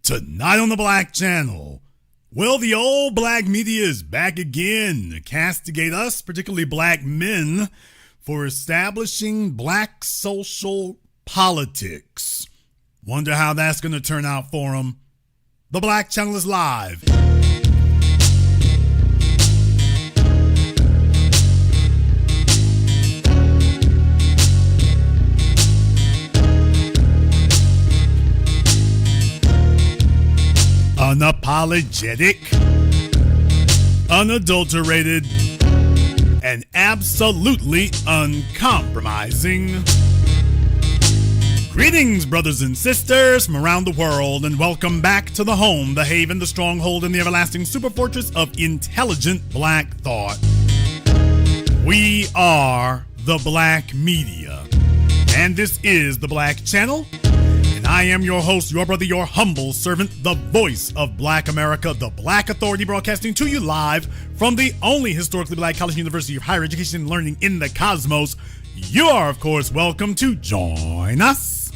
Tonight on the Black Channel, well, the old black media is back again to castigate us, particularly black men, for establishing black social politics. Wonder how that's going to turn out for them. The Black Channel is live. Unapologetic, unadulterated, and absolutely uncompromising. Greetings, brothers and sisters from around the world, and welcome back to the home, the haven, the stronghold, and the everlasting superfortress of intelligent black thought. We are the Black Media, and this is the Black Channel. I am your host, your brother, your humble servant, the voice of Black America, the Black Authority, broadcasting to you live from the only historically black college university of higher education and learning in the cosmos. You are, of course, welcome to join us.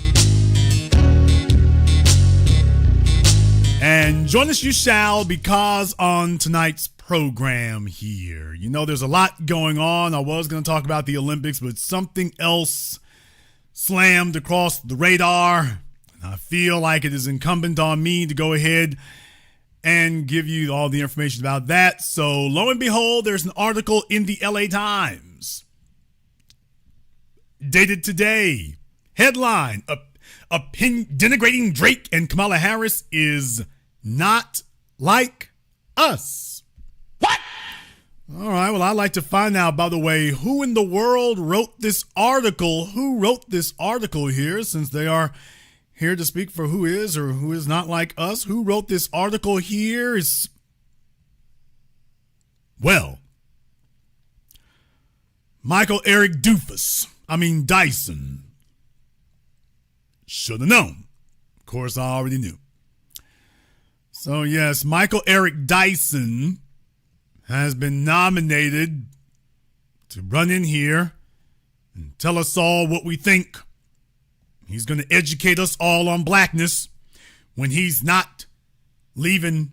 And join us you shall, because on tonight's program here, you know, there's a lot going on. I was going to talk about the Olympics, but something else slammed across the radar. I feel like it is incumbent on me to go ahead and give you all the information about that. So lo and behold, there's an article in the LA Times dated today. Headline, denigrating Drake and Kamala Harris is not like us. What? All right, well, I'd like to find out, by the way, who in the world wrote this article? Who wrote this article here, since they are here to speak for who is or who is not like us. Who wrote this article here is, well, Eric Dyson. Should have known. Of course, I already knew. So yes, Eric Dyson has been nominated to run in here and tell us all what we think. He's going to educate us all on blackness when he's not leaving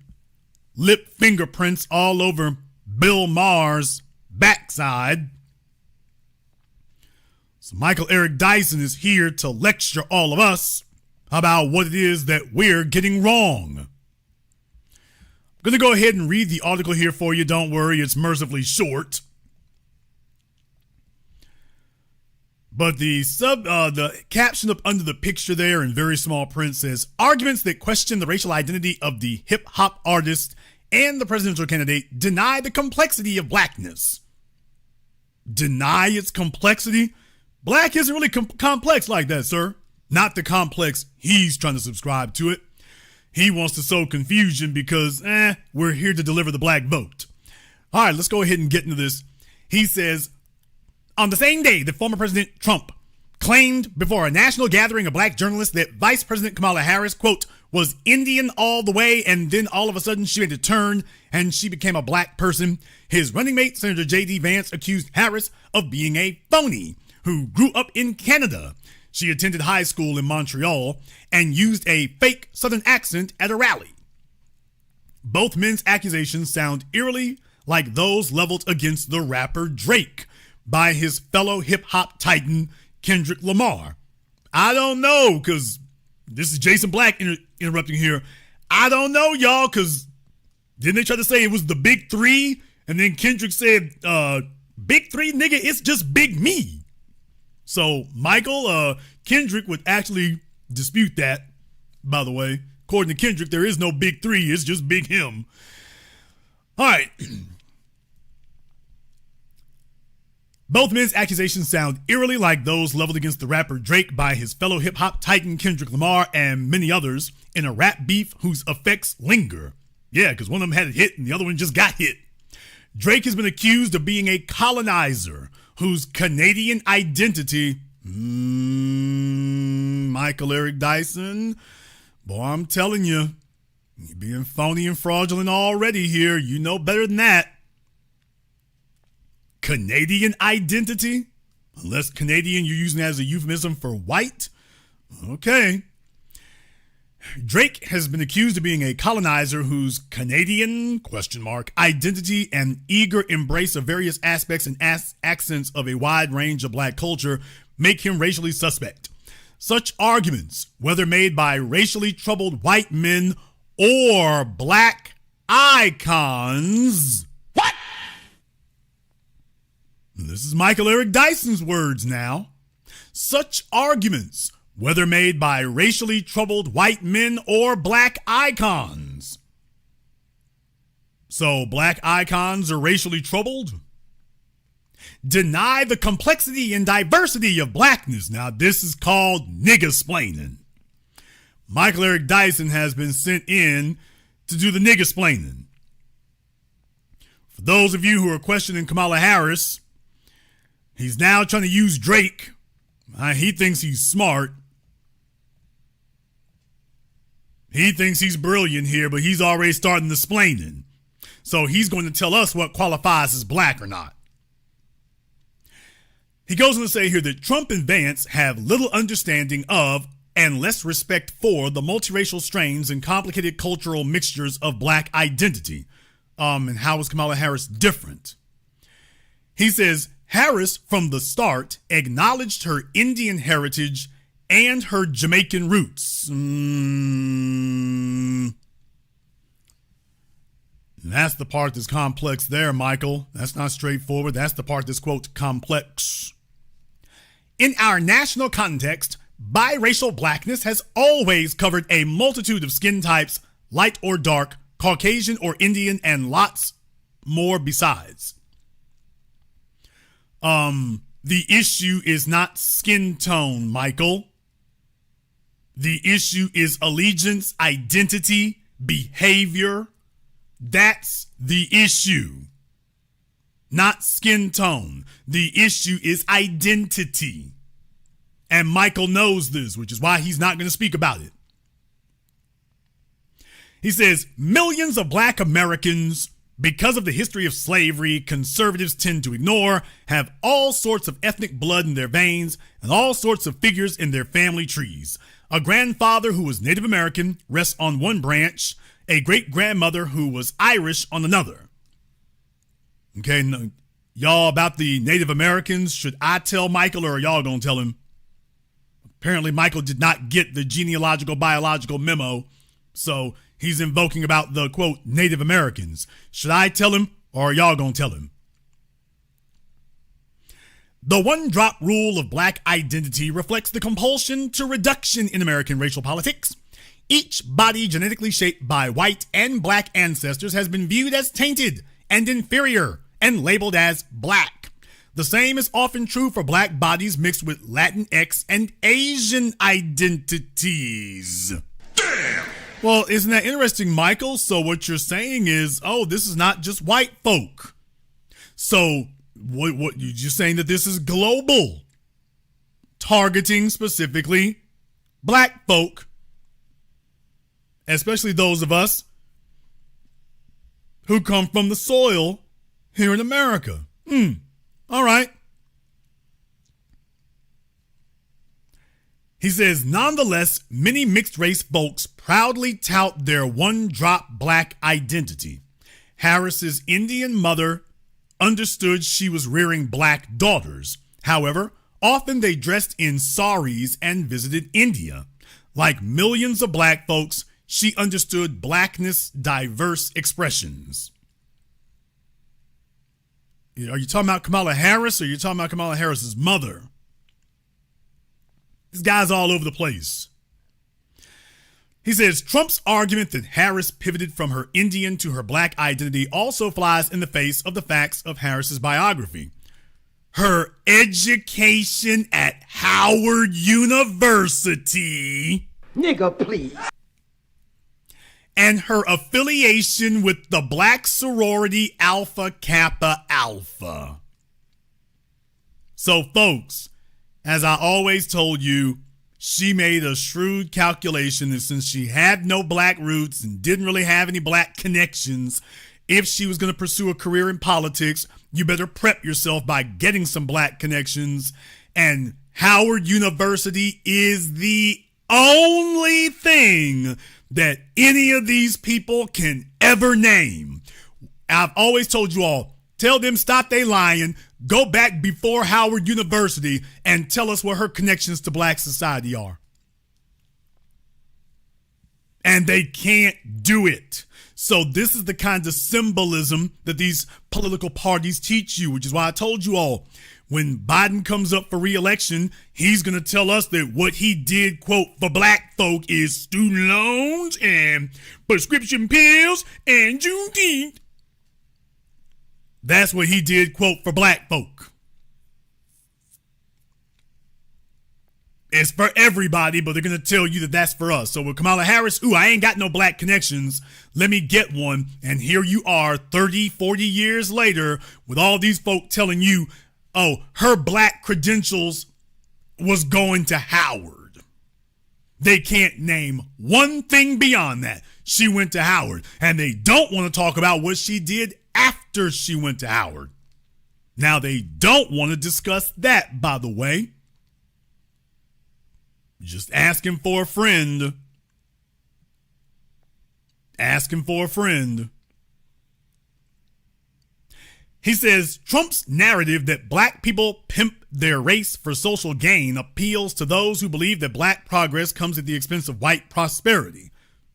lip fingerprints all over Bill Maher's backside. So Eric Dyson is here to lecture all of us about what it is that we're getting wrong. I'm going to go ahead and read the article here for you. Don't worry, it's mercifully short. But the caption up under the picture there in very small print says, arguments that question the racial identity of the hip hop artist and the presidential candidate deny the complexity of blackness. Deny its complexity? Black isn't really complex like that, sir. Not the complex he's trying to subscribe to it. He wants to sow confusion because, we're here to deliver the black vote. All right, let's go ahead and get into this. He says, on the same day that former President Trump claimed before a national gathering of black journalists that Vice President Kamala Harris, quote, was Indian all the way, and then all of a sudden she made a turn and she became a black person, his running mate, Senator J.D. Vance, accused Harris of being a phony who grew up in Canada. She attended high school in Montreal and used a fake Southern accent at a rally. Both men's accusations sound eerily like those leveled against the rapper Drake by his fellow hip-hop titan, Kendrick Lamar. I don't know, because this is Jason Black interrupting here. I don't know, y'all, because didn't they try to say it was the big three? And then Kendrick said, big three, nigga, it's just big me. So Kendrick would actually dispute that, by the way. According to Kendrick, there is no big three, it's just big him. All right. Both men's accusations sound eerily like those leveled against the rapper Drake by his fellow hip-hop titan Kendrick Lamar and many others in a rap beef whose effects linger. Yeah, because one of them had a hit and the other one just got hit. Drake has been accused of being a colonizer whose Canadian identity, Eric Dyson, boy, I'm telling you, you're being phony and fraudulent already here. You know better than that. Canadian identity? Unless Canadian you're using as a euphemism for white? Okay. Drake has been accused of being a colonizer whose Canadian identity and eager embrace of various aspects and accents of a wide range of black culture make him racially suspect. Such arguments, whether made by racially troubled white men or black icons. What? This is Michael Eric Dyson's words now. Such arguments, whether made by racially troubled white men or black icons. So black icons are racially troubled? Deny the complexity and diversity of blackness. Now this is called nigga-splaining. Michael Eric Dyson has been sent in to do the nigga-splaining. For those of you who are questioning Kamala Harris, he's now trying to use Drake. He thinks he's smart. He thinks he's brilliant here, but he's already starting the splaining. So he's going to tell us what qualifies as black or not. He goes on to say here that Trump and Vance have little understanding of and less respect for the multiracial strains and complicated cultural mixtures of black identity. And how is Kamala Harris different? He says Harris, from the start, acknowledged her Indian heritage and her Jamaican roots. That's the part that's complex there, Michael. That's not straightforward. That's the part that's, quote, complex. In our national context, biracial blackness has always covered a multitude of skin types, light or dark, Caucasian or Indian, and lots more besides. The issue is not skin tone, Michael. The issue is allegiance, identity, behavior. That's the issue. Not skin tone. The issue is identity. And Michael knows this, which is why he's not going to speak about it. He says, millions of black Americans, because of the history of slavery conservatives tend to ignore, have all sorts of ethnic blood in their veins and all sorts of figures in their family trees. A grandfather who was Native American rests on one branch, a great-grandmother who was Irish on another. Okay, no, y'all, about the Native Americans, should I tell Michael or are y'all gonna tell him? Apparently Michael did not get the genealogical biological memo, so he's invoking about the, quote, Native Americans. Should I tell him or are y'all gonna tell him? The one-drop rule of black identity reflects the compulsion to reduction in American racial politics. Each body genetically shaped by white and black ancestors has been viewed as tainted and inferior and labeled as black. The same is often true for black bodies mixed with Latinx and Asian identities. Damn! Well, isn't that interesting, Michael? So what you're saying is, oh, this is not just white folk. So what you're saying that this is global, targeting specifically black folk, especially those of us who come from the soil here in America. All right. He says, nonetheless, many mixed race folks proudly tout their one-drop black identity. Harris's Indian mother understood she was rearing black daughters. However, often they dressed in saris and visited India. Like millions of black folks, she understood blackness' diverse expressions. Are you talking about Kamala Harris or are you talking about Kamala Harris's mother? This guy's all over the place. He says Trump's argument that Harris pivoted from her Indian to her black identity also flies in the face of the facts of Harris's biography. Her education at Howard University. Nigga, please. And her affiliation with the black sorority Alpha Kappa Alpha. So, folks, as I always told you, she made a shrewd calculation that since she had no black roots and didn't really have any black connections, if she was going to pursue a career in politics, you better prep yourself by getting some black connections. And Howard University is the only thing that any of these people can ever name. I've always told you all, tell them stop they lying, go back before Howard University and tell us what her connections to black society are. And they can't do it. So this is the kind of symbolism that these political parties teach you, which is why I told you all, when Biden comes up for re-election, he's going to tell us that what he did, quote, for black folk is student loans and prescription pills and Juneteenth. That's what he did, quote, for black folk. It's for everybody, but they're going to tell you that that's for us. So with Kamala Harris, I ain't got no black connections. Let me get one. And here you are 30, 40 years later with all these folk telling you, oh, her black credentials was going to Howard. They can't name one thing beyond that. She went to Howard. And they don't want to talk about what she did after she went to Howard. Now, they don't want to discuss that, by the way. Just asking for a friend. Asking for a friend. He says Trump's narrative that black people pimp their race for social gain appeals to those who believe that black progress comes at the expense of white prosperity.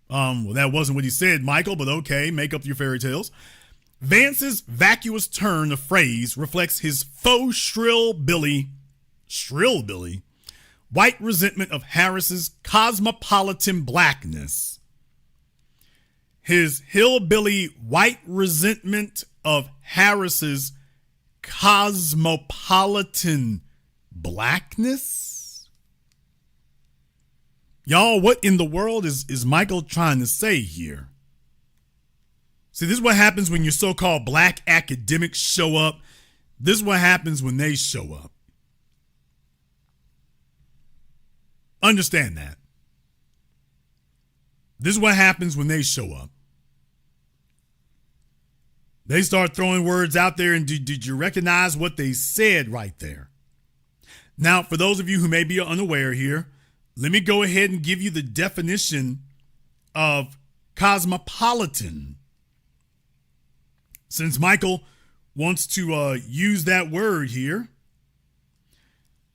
Well, that wasn't what he said, Michael, but okay, make up your fairy tales. Vance's vacuous turn of phrase reflects his faux shrill Billy, white resentment of Harris's cosmopolitan blackness. His hillbilly white resentment of Harris's cosmopolitan blackness? Y'all, what in the world is Michael trying to say here? See, this is what happens when your so-called black academics show up. This is what happens when they show up. Understand that. This is what happens when they show up. They start throwing words out there, and did you recognize what they said right there? Now, for those of you who may be unaware here, let me go ahead and give you the definition of cosmopolitan. Since Michael wants to use that word here,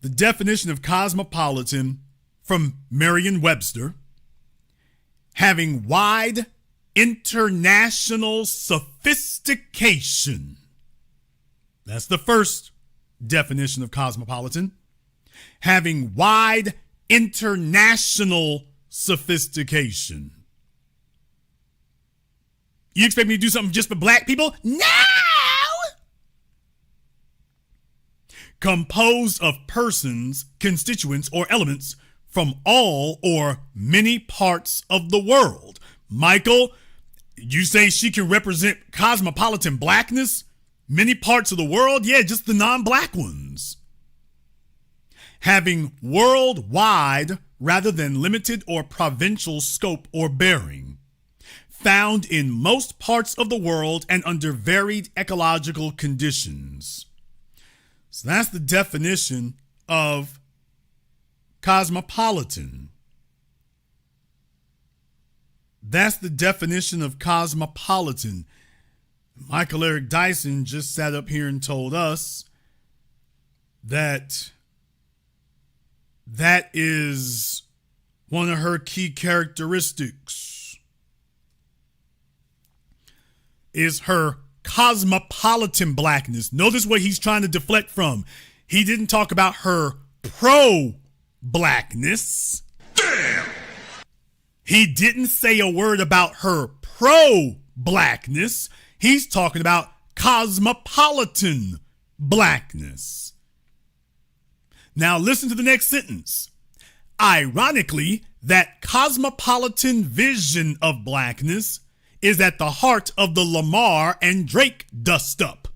the definition of cosmopolitan from Merriam-Webster: having wide international sophistication. That's the first definition of cosmopolitan. Having wide international sophistication. You expect me to do something just for black people? No! Composed of persons, constituents, or elements from all or many parts of the world. Michael, you say she can represent cosmopolitan blackness? Many parts of the world? Yeah, just the non-black ones. Having worldwide rather than limited or provincial scope or bearing. Found in most parts of the world and under varied ecological conditions. So that's the definition of cosmopolitan. That's the definition of cosmopolitan. Michael Eric Dyson just sat up here and told us that that is one of her key characteristics, is her cosmopolitan blackness. Notice what he's trying to deflect from. He didn't talk about her pro-blackness. Damn! He didn't say a word about her pro-blackness. He's talking about cosmopolitan blackness. Now listen to the next sentence. Ironically, that cosmopolitan vision of blackness is at the heart of the Lamar and Drake dust-up.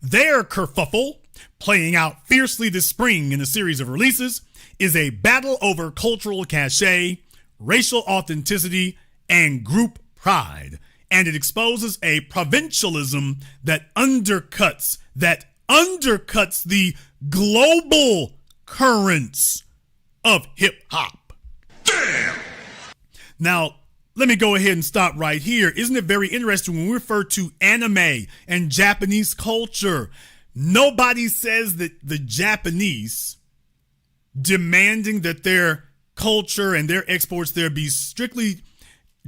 Their kerfuffle, playing out fiercely this spring in a series of releases, is a battle over cultural cachet, racial authenticity, and group pride. And it exposes a provincialism that undercuts the global currents of hip-hop. Now, let me go ahead and stop right here. Isn't it very interesting when we refer to anime and Japanese culture? Nobody says that the Japanese demanding that their culture and their exports there be strictly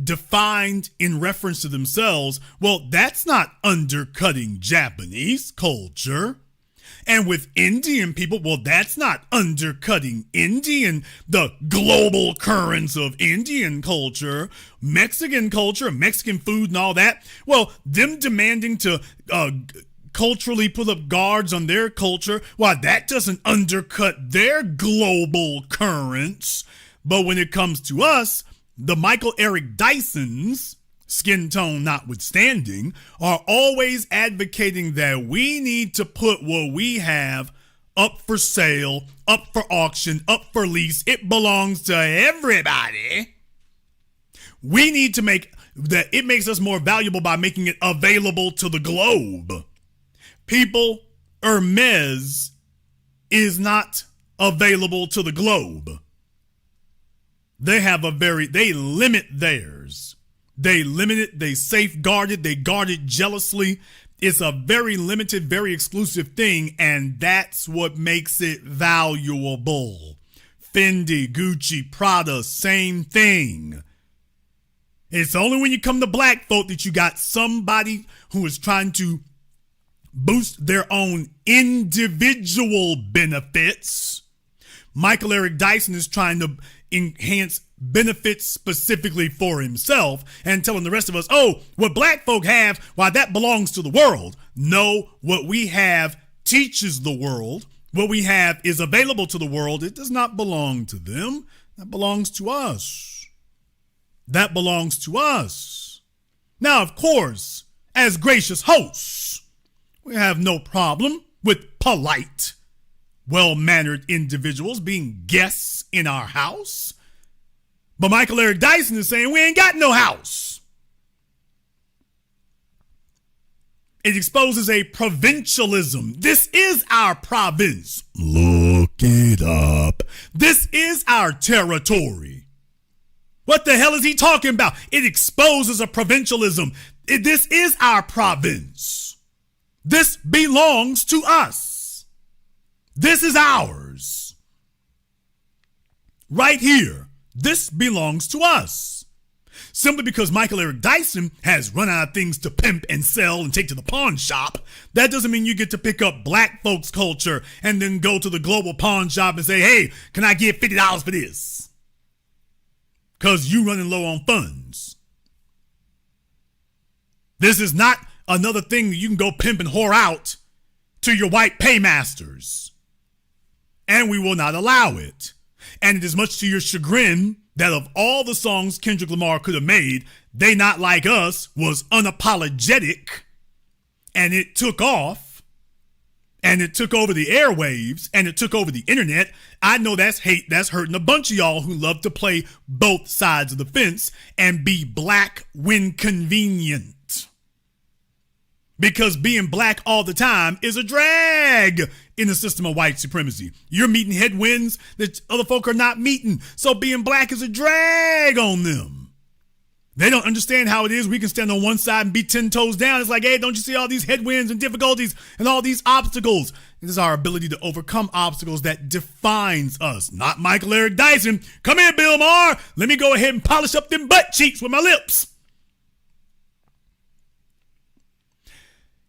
defined in reference to themselves. Well, that's not undercutting Japanese culture. And with Indian people, well, that's not undercutting the global currents of Indian culture, Mexican food and all that. Well, them demanding to culturally put up guards on their culture, well, that doesn't undercut their global currents. But when it comes to us, the Michael Eric Dysons, skin tone notwithstanding, are always advocating that we need to put what we have up for sale, up for auction, up for lease. It belongs to everybody. We need to make that it makes us more valuable by making it available to the globe. People, Hermes is not available to the globe. They limit theirs. They limit it, they safeguard it, they guard it jealously. It's a very limited, very exclusive thing, and that's what makes it valuable. Fendi, Gucci, Prada, same thing. It's only when you come to black folk that you got somebody who is trying to boost their own individual benefits. Michael Eric Dyson is trying to enhance benefits specifically for himself and telling the rest of us, oh, what black folk have, why that belongs to the world. No, what we have teaches the world. What we have is available to the world. It does not belong to them. That belongs to us. That belongs to us. Now, of course, as gracious hosts, we have no problem with polite, well-mannered individuals being guests in our house. But Michael Eric Dyson is saying we ain't got no house. It exposes a provincialism. This is our province. Look it up. This is our territory. What the hell is he talking about? It exposes a provincialism. This is our province. This belongs to us. This is ours. Right here. This belongs to us. Simply because Michael Eric Dyson has run out of things to pimp and sell and take to the pawn shop, that doesn't mean you get to pick up black folks' culture and then go to the global pawn shop and say, hey, can I get $50 for this? Because you running low on funds. This is not another thing that you can go pimp and whore out to your white paymasters. And we will not allow it. And it is much to your chagrin that of all the songs Kendrick Lamar could have made, They Not Like Us was unapologetic, and it took off, and it took over the airwaves, and it took over the internet. I know that's hate. That's hurting a bunch of y'all who love to play both sides of the fence and be black when convenient. Because being black all the time is a drag in the system of white supremacy. You're meeting headwinds that other folk are not meeting. So being black is a drag on them. They don't understand how it is. We can stand on one side and be 10 toes down. It's like, hey, don't you see all these headwinds and difficulties and all these obstacles? It is our ability to overcome obstacles that defines us. Not Michael Eric Dyson. Come here, Bill Maher. Let me go ahead and polish up them butt cheeks with my lips.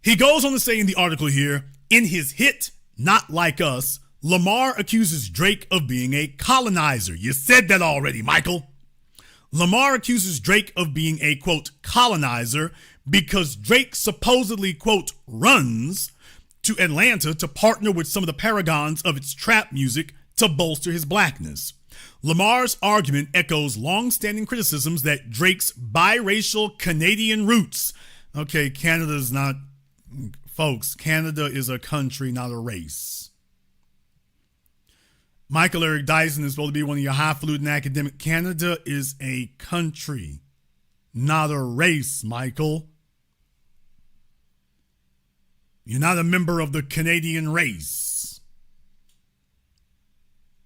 He goes on to say in the article here, in his hit, Not Like Us, Lamar accuses Drake of being a colonizer. You said that already, Michael. Lamar accuses Drake of being a, quote, colonizer because Drake supposedly, quote, runs to Atlanta to partner with some of the paragons of its trap music to bolster his blackness. Lamar's argument echoes long-standing criticisms that Drake's biracial Canadian roots. Okay, Canada's not... Folks, Canada is a country, not a race. Michael Eric Dyson is supposed to be one of your highfalutin academic. Canada is a country, not a race, Michael. You're not a member of the Canadian race.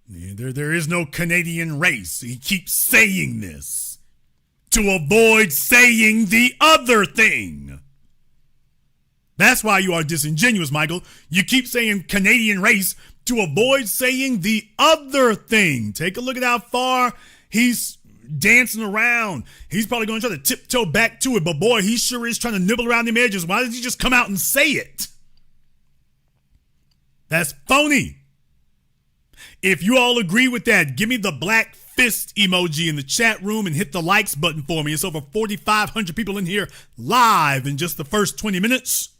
There is no Canadian race. He keeps saying this to avoid saying the other thing. That's why you are disingenuous, Michael. You keep saying Canadian race to avoid saying the other thing. Take a look at how far he's dancing around. He's probably going to try to tiptoe back to it, but boy, he sure is trying to nibble around the edges. Why did he just come out and say it? That's phony. If you all agree with that, give me the black fist emoji in the chat room and hit the likes button for me. It's over 4,500 people in here live in just the first 20 minutes.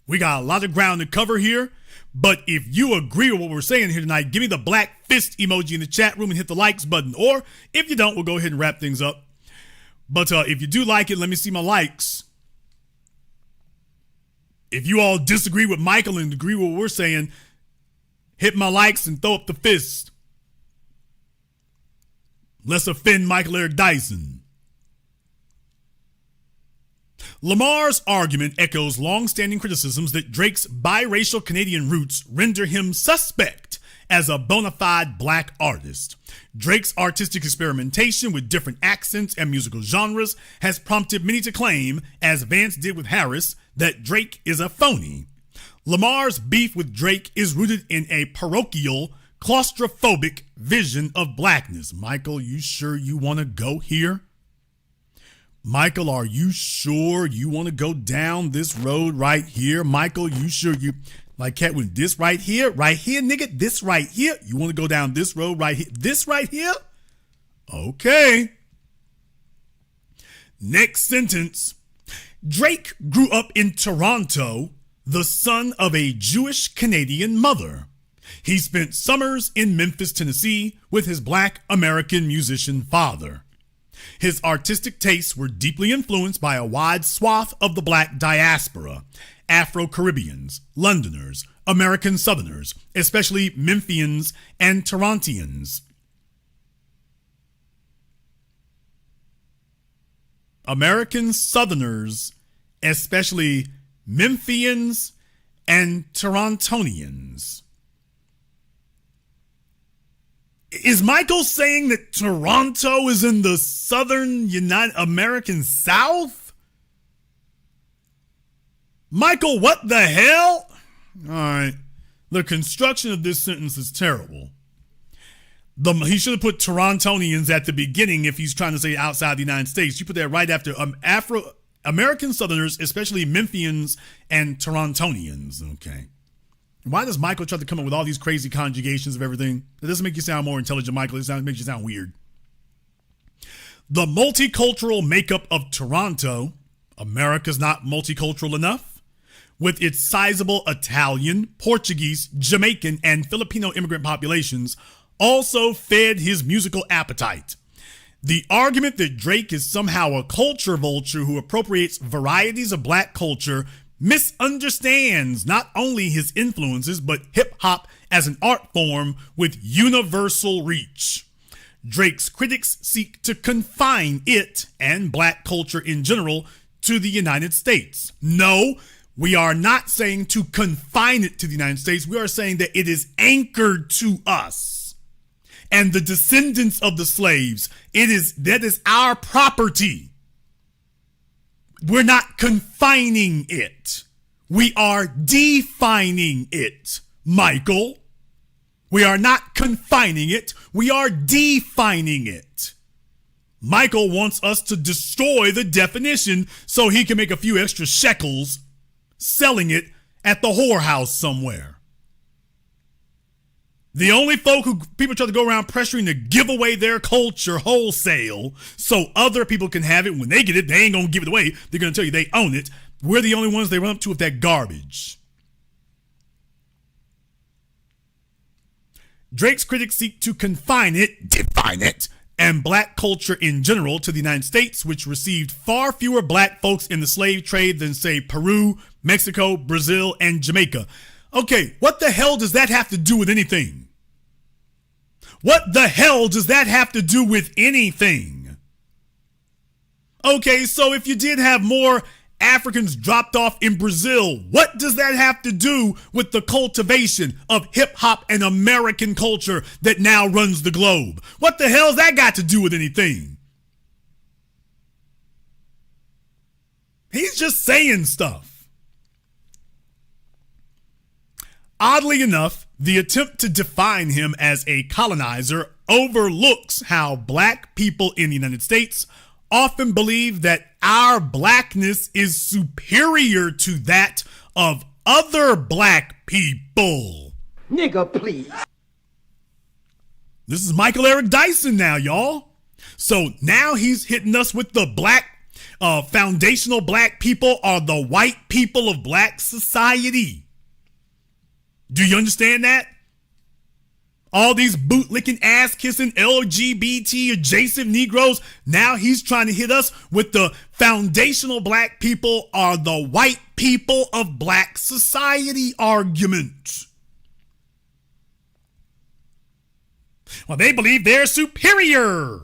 We got a lot of ground to cover here. But if you agree with what we're saying here tonight, give me the black fist emoji in the chat room and hit the likes button. Or if you don't, we'll go ahead and wrap things up. But if you do like it, let me see my likes. If you all disagree with Michael and agree with what we're saying, hit my likes and throw up the fist. Let's offend Michael Eric Dyson. Lamar's argument echoes long-standing criticisms that Drake's biracial Canadian roots render him suspect as a bona fide black artist. Drake's artistic experimentation with different accents and musical genres has prompted many to claim, as Vance did with Harris, that Drake is a phony. Lamar's beef with Drake is rooted in a parochial, claustrophobic vision of blackness. Michael, you sure you want to go here? Michael, are you sure you want to go down this road right here? Michael, you sure you, like Catwoman, this right here, nigga, this right here? You want to go down this road right here, this right here? Okay. Next sentence. Drake grew up in Toronto, the son of a Jewish Canadian mother. He spent summers in Memphis, Tennessee with his black American musician father. His artistic tastes were deeply influenced by a wide swath of the black diaspora, Afro-Caribbeans, Londoners, American Southerners, especially Memphians and Torontians. American Southerners, especially Memphians and Torontonians. Is Michael saying that Toronto is in the southern United American South? Michael, what the hell? All right. The construction of this sentence is terrible. He should have put Torontonians at the beginning if he's trying to say outside the United States. You put that right after Afro-American Southerners, especially Memphians and Torontonians. Okay. Why does Michael try to come up with all these crazy conjugations of everything? It doesn't make you sound more intelligent, Michael. It makes you sound weird. The multicultural makeup of Toronto, America's not multicultural enough, with its sizable Italian, Portuguese, Jamaican, and Filipino immigrant populations, also fed his musical appetite. The argument that Drake is somehow a culture vulture who appropriates varieties of black culture misunderstands not only his influences, but hip-hop as an art form with universal reach. Drake's critics seek to confine it and black culture in general to the United States. No, we are not saying to confine it to the United States. We are saying that it is anchored to us and the descendants of the slaves. That is our property. We're not confining it. We are defining it, Michael. We are not confining it. We are defining it. Michael wants us to destroy the definition so he can make a few extra shekels selling it at the whorehouse somewhere. The only folk who people try to go around pressuring to give away their culture wholesale so other people can have it. When they get it, they ain't going to give it away. They're going to tell you they own it. We're the only ones they run up to with that garbage. Drake's critics seek to confine it, define it, and black culture in general to the United States, which received far fewer black folks in the slave trade than, say, Peru, Mexico, Brazil, and Jamaica. Okay, what the hell does that have to do with anything? What the hell does that have to do with anything? Okay, so if you did have more Africans dropped off in Brazil. What does that have to do with the cultivation of hip hop and American culture that now runs the globe? What the hell's that got to do with anything? He's just saying stuff. Oddly enough, the attempt to define him as a colonizer overlooks how black people in the United States often believe that our blackness is superior to that of other black people. Nigga, please. This is Michael Eric Dyson now, y'all. So now he's hitting us with the foundational black people are the white people of black society. Do you understand that? All these bootlicking, ass-kissing, LGBT adjacent Negroes, now he's trying to hit us with the foundational black people are the white people of black society argument. Well, they believe they're superior.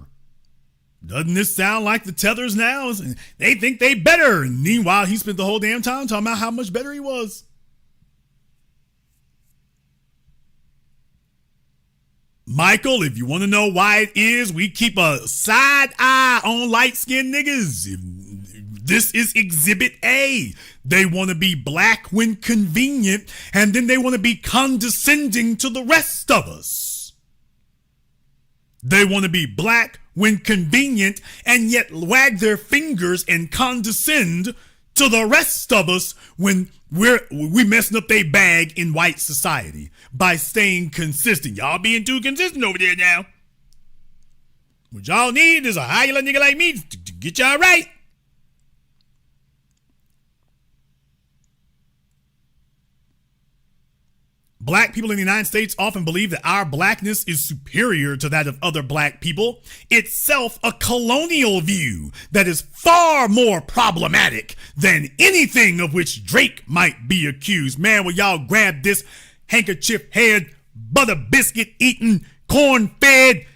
Doesn't this sound like the Tethers now? They think they better. And meanwhile, he spent the whole damn time talking about how much better he was. Michael, if you want to know why it is, we keep a side eye on light-skinned niggas. This is Exhibit A. They want to be black when convenient, and then they want to be condescending to the rest of us. They want to be black when convenient, and yet wag their fingers and condescend to the rest of us when we messing up their bag in white society by staying consistent. Y'all being too consistent over there now. What y'all need is a higher nigga like me to get y'all right. Black people in the United States often believe that our blackness is superior to that of other black people, itself a colonial view that is far more problematic than anything of which Drake might be accused. Man, will y'all grab this handkerchief-head, butter biscuit-eating, corn-fed,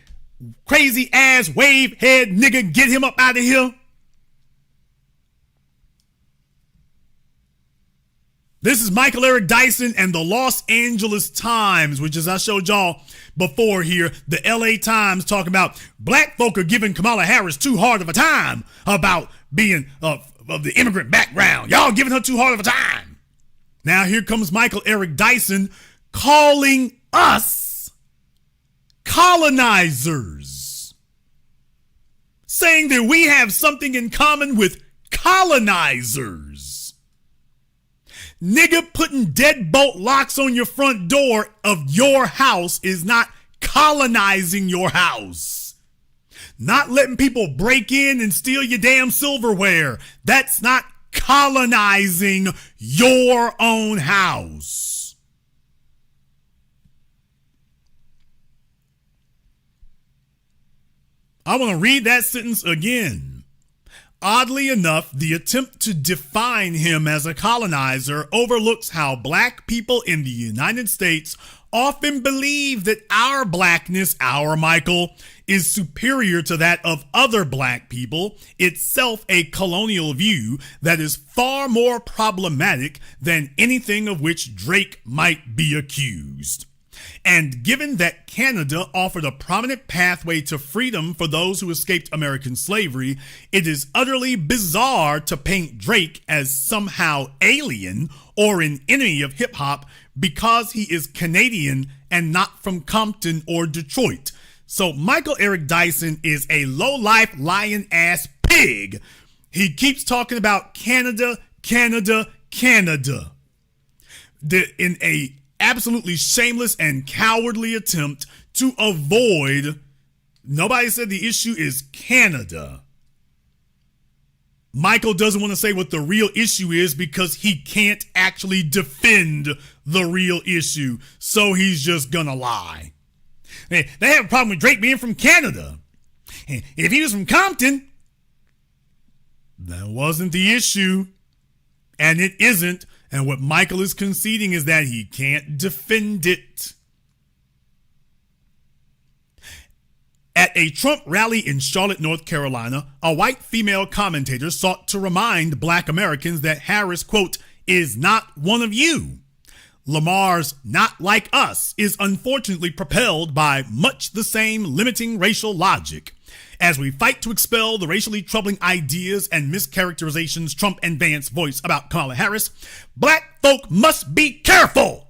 crazy-ass wave-head nigga, get him up out of here? This is Michael Eric Dyson and the Los Angeles Times, which, as I showed y'all before here, the LA Times talking about black folk are giving Kamala Harris too hard of a time about being of the immigrant background. Y'all giving her too hard of a time. Now here comes Michael Eric Dyson calling us colonizers, saying that we have something in common with colonizers. Nigga, putting deadbolt locks on your front door of your house is not colonizing your house. Not letting people break in and steal your damn silverware. That's not colonizing your own house. I want to read that sentence again. Oddly enough, the attempt to define him as a colonizer overlooks how black people in the United States often believe that our blackness, our Michael, is superior to that of other black people, itself a colonial view that is far more problematic than anything of which Drake might be accused. And given that Canada offered a prominent pathway to freedom for those who escaped American slavery, it is utterly bizarre to paint Drake as somehow alien or an enemy of hip hop because he is Canadian and not from Compton or Detroit. So Michael Eric Dyson is a low-life lion-ass pig. He keeps talking about Canada, Canada, Canada. In a absolutely shameless and cowardly attempt to avoid, nobody said the issue is Canada. Michael doesn't want to say what the real issue is because he can't actually defend the real issue, so he's just gonna lie. They have a problem with Drake being from Canada. If he was from Compton, that wasn't the issue, and it isn't. And what Michael is conceding is that he can't defend it. At At a Trump rally in Charlotte, North Carolina, a white female commentator sought to remind black Americans that Harris, quote, is not one of you. Lamar's "not like us" is unfortunately propelled by much the same limiting racial logic. As we fight to expel the racially troubling ideas and mischaracterizations Trump and Vance voice about Kamala Harris, black folk must be careful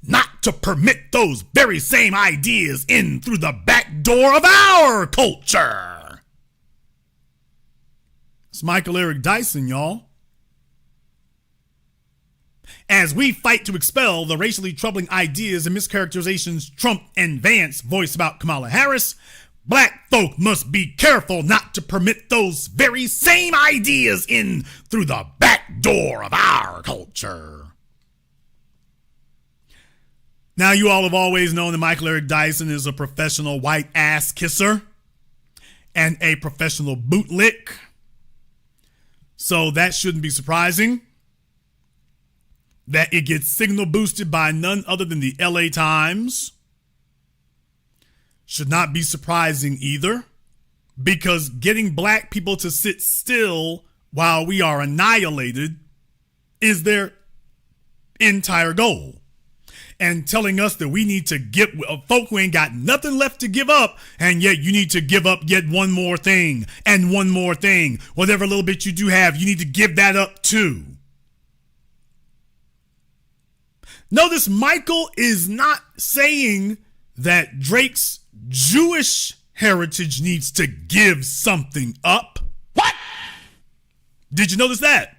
not to permit those very same ideas in through the back door of our culture. It's Michael Eric Dyson, y'all. As we fight to expel the racially troubling ideas and mischaracterizations Trump and Vance voice about Kamala Harris, black folk must be careful not to permit those very same ideas in through the back door of our culture. Now, you all have always known that Michael Eric Dyson is a professional white ass kisser and a professional bootlick. So that shouldn't be surprising. That it gets signal boosted by none other than the LA Times should not be surprising either, because getting black people to sit still while we are annihilated is their entire goal. And telling us that we need to give folk who ain't got nothing left to give up, and yet you need to give up yet one more thing and one more thing. Whatever little bit you do have, you need to give that up too. Notice Michael is not saying that Drake's Jewish heritage needs to give something up. What? Did you notice that?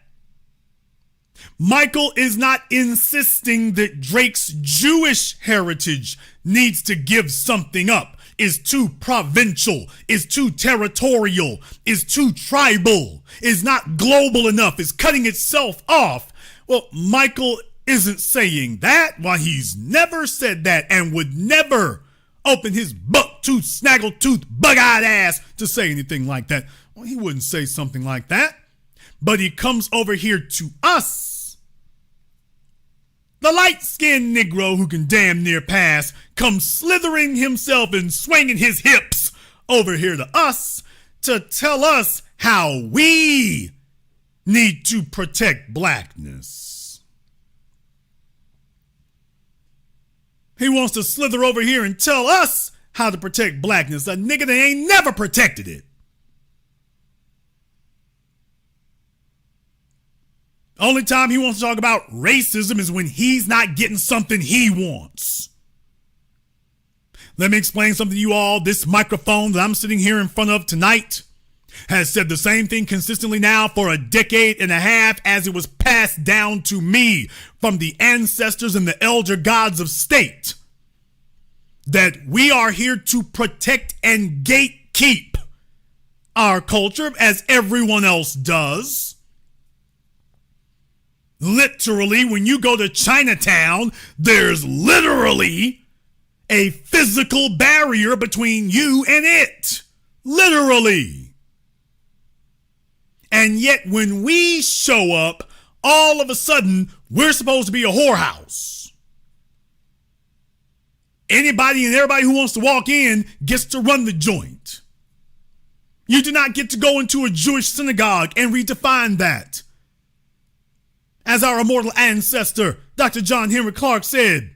Michael is not insisting that Drake's Jewish heritage needs to give something up, is too provincial, is too territorial, is too tribal, is not global enough, is cutting itself off. Well, Michael isn't saying that. Why, he's never said that and would never open his buck-tooth, snaggle-tooth, bug-eyed ass to say anything like that. Well, he wouldn't say something like that. But he comes over here to us, the light-skinned Negro who can damn near pass, comes slithering himself and swinging his hips over here to us to tell us how we need to protect blackness. He wants to slither over here and tell us how to protect blackness, a nigga that ain't never protected it. Only time he wants to talk about racism is when he's not getting something he wants. Let me explain something to you all. This microphone that I'm sitting here in front of tonight has said the same thing consistently now for a decade and a half, as it was passed down to me from the ancestors and the elder gods of state, that we are here to protect and gatekeep our culture as everyone else does. Literally, when you go to Chinatown, there's literally a physical barrier between you and it. Literally. And yet when we show up, all of a sudden, we're supposed to be a whorehouse. Anybody and everybody who wants to walk in gets to run the joint. You do not get to go into a Jewish synagogue and redefine that. As our immortal ancestor, Dr. John Henry Clark, said,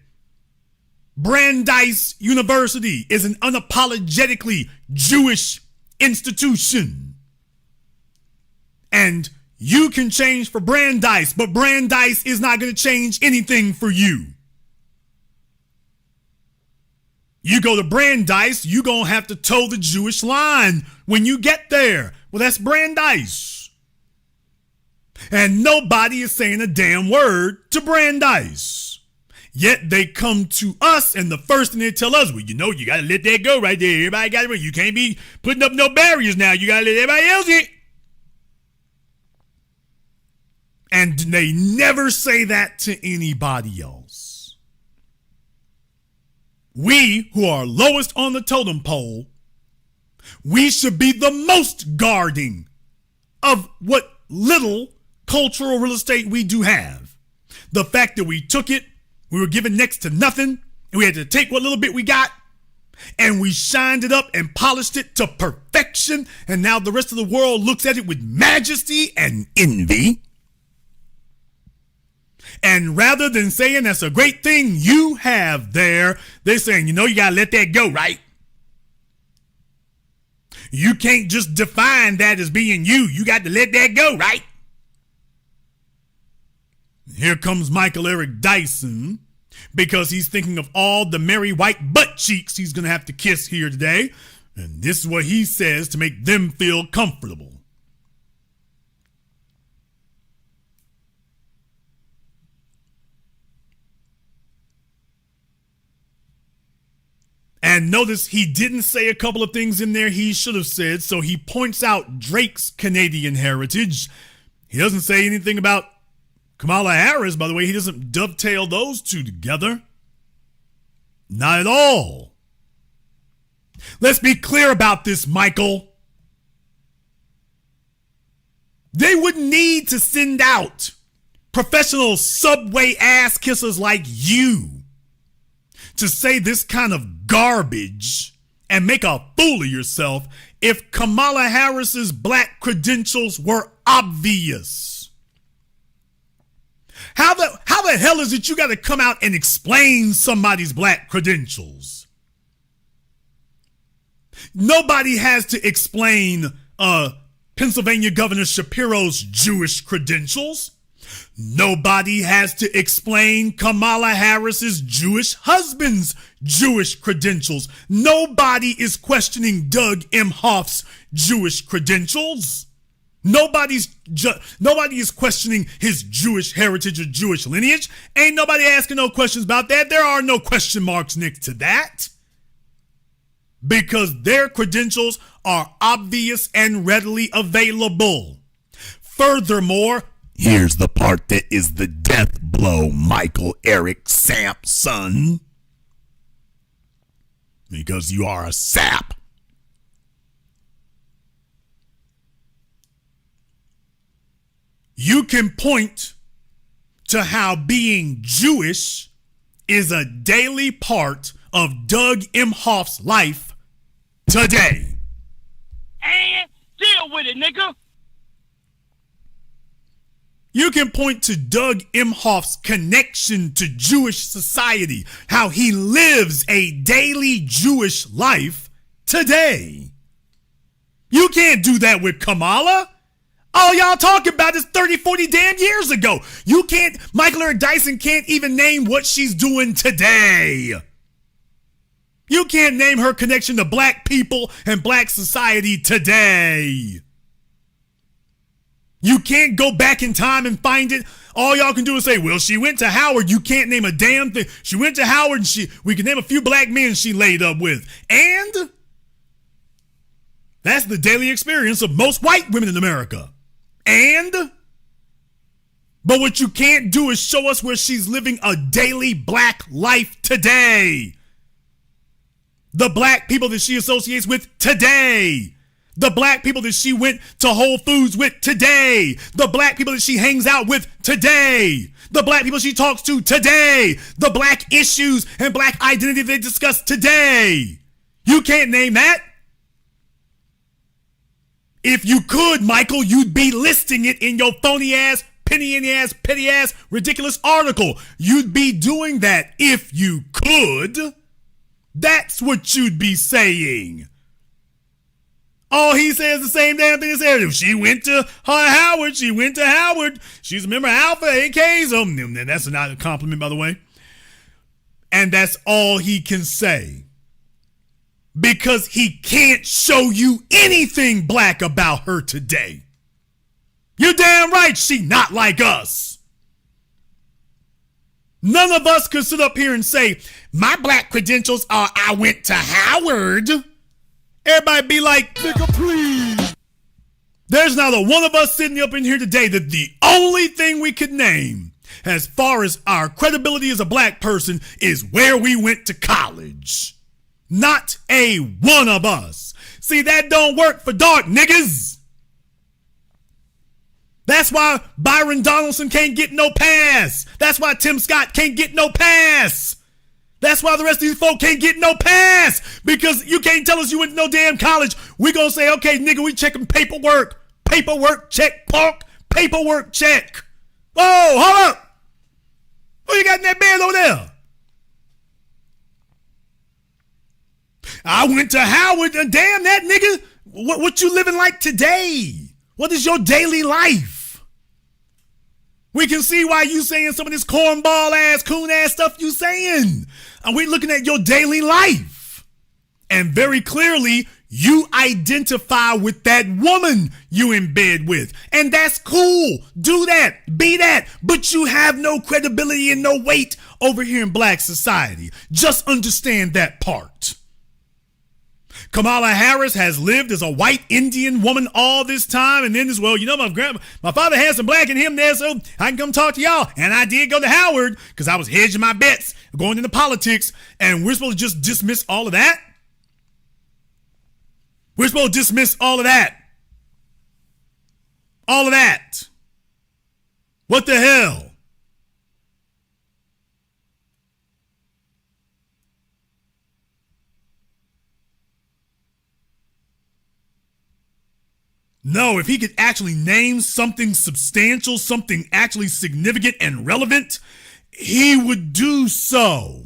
Brandeis University is an unapologetically Jewish institution. And you can change for Brandeis, but Brandeis is not going to change anything for you. You go to Brandeis, you're going to have to toe the Jewish line when you get there. Well, that's Brandeis. And nobody is saying a damn word to Brandeis. Yet they come to us, and the first thing they tell us, well, you know, you got to let that go right there. Everybody got it. You can't be putting up no barriers now. You got to let everybody else in. And they never say that to anybody else. We, who are lowest on the totem pole, we should be the most guarding of what little cultural real estate we do have. The fact that we took it, we were given next to nothing, and we had to take what little bit we got, and we shined it up and polished it to perfection, and now the rest of the world looks at it with majesty and envy. And rather than saying that's a great thing you have there, they're saying, you gotta let that go, right? You can't just define that as being you. You got to let that go, right? Here comes Michael Eric Dyson, because he's thinking of all the merry white butt cheeks he's going to have to kiss here today. And this is what he says to make them feel comfortable. And notice he didn't say a couple of things in there he should have said, so he points out Drake's Canadian heritage. He doesn't say anything about Kamala Harris, by the way. He doesn't dovetail those two together. Not at all. Let's be clear about this, Michael. They wouldn't need to send out professional subway ass kissers like you to say this kind of garbage and make a fool of yourself if Kamala Harris's black credentials were obvious. How the hell is it you got to come out and explain somebody's black credentials? Nobody has to explain Pennsylvania Governor Shapiro's Jewish credentials. Nobody has to explain Kamala Harris's Jewish husband's Jewish credentials. Nobody is questioning Doug Emhoff's Jewish credentials. Nobody is questioning his Jewish heritage or Jewish lineage. Ain't nobody asking no questions about that. There are no question marks next to that, because their credentials are obvious and readily available. Furthermore, here's the part that is the death blow, Michael Eric Sampson. Because you are a sap. You can point to how being Jewish is a daily part of Doug Emhoff's life today. And deal with it, nigga. You can point to Doug Emhoff's connection to Jewish society, how he lives a daily Jewish life today. You can't do that with Kamala. All y'all talking about is 30, 40 damn years ago. You can't, Michael Eric Dyson can't even name what she's doing today. You can't name her connection to black people and black society today. You can't go back in time and find it. All y'all can do is say, well, she went to Howard. You can't name a damn thing. She went to Howard and we can name a few black men she laid up with. And that's the daily experience of most white women in America. But what you can't do is show us where she's living a daily black life today. The black people that she associates with today. The black people that she went to Whole Foods with today. The black people that she hangs out with today. The black people she talks to today. The black issues and black identity they discuss today. You can't name that. If you could, Michael, you'd be listing it in your phony ass, penny in the ass, petty ass, ridiculous article. You'd be doing that if you could. That's what you'd be saying. Oh, he says the same damn thing as Eric. She went to Howard. She went to Howard. She's a member of Alpha, AKs. That's not a compliment, by the way. And that's all he can say. Because he can't show you anything black about her today. You're damn right she not like us. None of us could sit up here and say, my black credentials are I went to Howard. Everybody be like, nigga, please. There's not a one of us sitting up in here today that the only thing we could name as far as our credibility as a black person is where we went to college. Not a one of us. See, that don't work for dark niggas. That's why Byron Donaldson can't get no pass. That's why Tim Scott can't get no pass. That's why the rest of these folk can't get no pass, because you can't tell us you went to no damn college. We gonna say, okay, nigga, we checking paperwork. Paperwork check, punk. Paperwork check. Oh, hold up. Who you got in that bed over there? I went to Howard, and damn that nigga. What you living like today? What is your daily life? We can see why you saying some of this cornball ass, coon ass stuff you saying. And we looking at your daily life. And very clearly, you identify with that woman you in bed with. And that's cool. Do that. Be that. But you have no credibility and no weight over here in black society. Just understand that part. Kamala Harris has lived as a white Indian woman all this time, and then as well, you know, my father had some black in him there, so I can come talk to y'all. And I did go to Howard because I was hedging my bets going into politics, and we're supposed to just dismiss all of that? We're supposed to dismiss all of that. All of that. What the hell? No, if he could actually name something substantial, something actually significant and relevant, he would do so.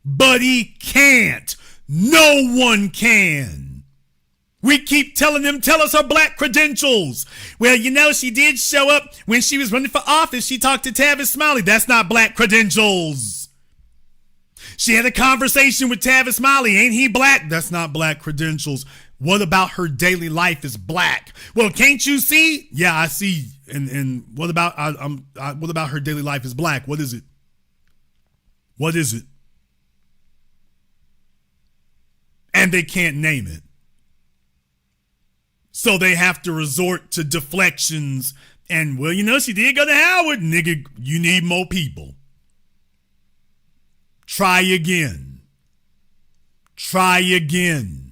But he can't. No one can. We keep telling them, tell us her black credentials. Well, you know, she did show up when she was running for office. She talked to Tavis Smiley. That's not black credentials. She had a conversation with Tavis Smiley. Ain't he black? That's not black credentials. What about her daily life is black? Well, can't you see? Yeah, I see. And what about what about her daily life is black? What is it? What is it? And they can't name it. So they have to resort to deflections and, well, you know, she did go to Howard. Nigga, you need more people. Try again. Try again.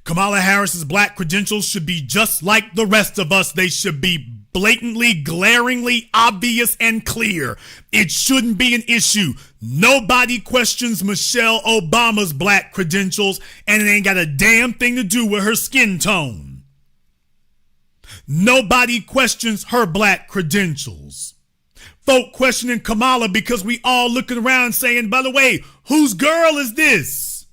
Kamala Harris's black credentials should be just like the rest of us. They should be blatantly, glaringly obvious and clear. It shouldn't be an issue. Nobody questions Michelle Obama's black credentials, and it ain't got a damn thing to do with her skin tone. Nobody questions her black credentials. Folk questioning Kamala because we all looking around saying, by the way, whose girl is this?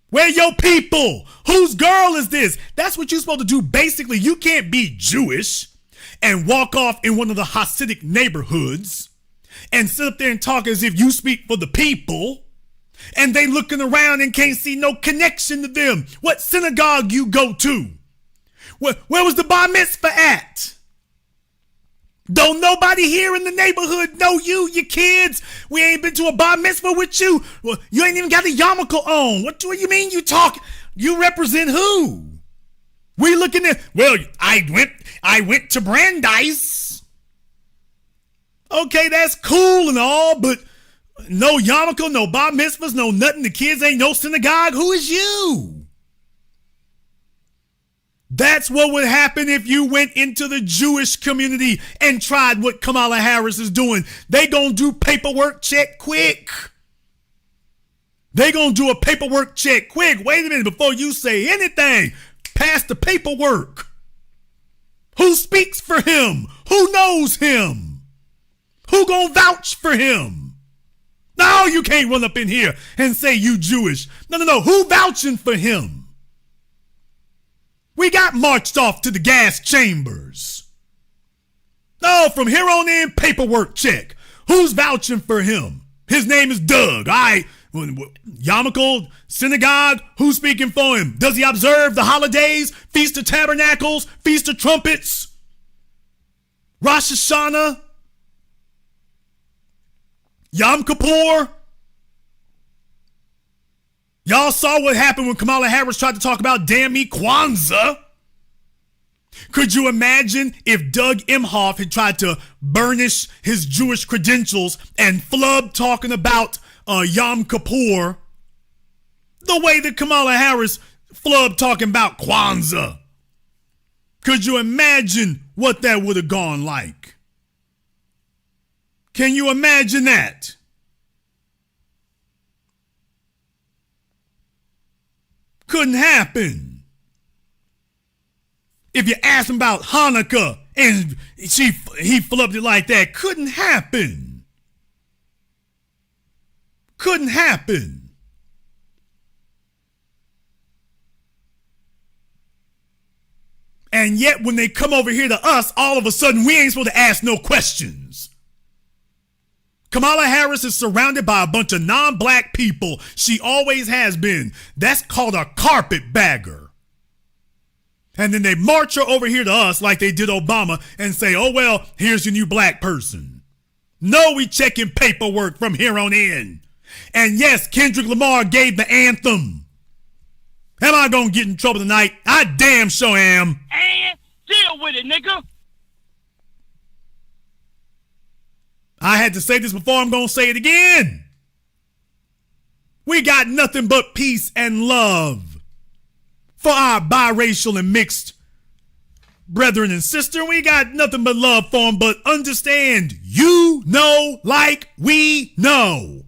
Where your people? Whose girl is this? That's what you're supposed to do. Basically, you can't be Jewish and walk off in one of the Hasidic neighborhoods and sit up there and talk as if you speak for the people, and they looking around and can't see no connection to them. What synagogue you go to? Where was the bar mitzvah at? Don't nobody here in the neighborhood know you, your kids. We ain't been to a bar mitzvah with you. Well, you ain't even got a yarmulke on. What do you mean you talk? You represent who? We looking at, well, I went to Brandeis. Okay, that's cool and all, but no yarmulke, no bar mitzvahs, no nothing. The kids ain't no synagogue. Who is you? That's what would happen if you went into the Jewish community and tried what Kamala Harris is doing. They gonna do paperwork check quick. They gonna do a paperwork check quick. Wait a minute, before you say anything, pass the paperwork. Who speaks for him? Who knows him? Who gonna vouch for him? No, you can't run up in here and say you Jewish. No. Who vouching for him? We got marched off to the gas chambers. No, from here on in, paperwork check. Who's vouching for him? His name is Doug. All right. Yarmulke, synagogue, who's speaking for him? Does he observe the holidays, Feast of Tabernacles, Feast of Trumpets, Rosh Hashanah, Yom Kippur? Y'all saw what happened when Kamala Harris tried to talk about damn me Kwanzaa. Could you imagine if Doug Emhoff had tried to burnish his Jewish credentials and flub talking about Yom Kippur the way that Kamala Harris flub talking about Kwanzaa? Could you imagine what that would have gone like? Can you imagine that? Couldn't happen. If you ask him about Hanukkah and he flubbed it like that, couldn't happen. Couldn't happen. And yet when they come over here to us, all of a sudden we ain't supposed to ask no questions. Kamala Harris is surrounded by a bunch of non-black people. She always has been. That's called a carpetbagger. And then they march her over here to us like they did Obama and say, oh, well, here's your new black person. No, we checking paperwork from here on in. And yes, Kendrick Lamar gave the anthem. Am I going to get in trouble tonight? I damn sure am. And deal with it, nigga. I had to say this before, I'm going to say it again. We got nothing but peace and love for our biracial and mixed brethren and sister. We got nothing but love for them, but understand, you know like we know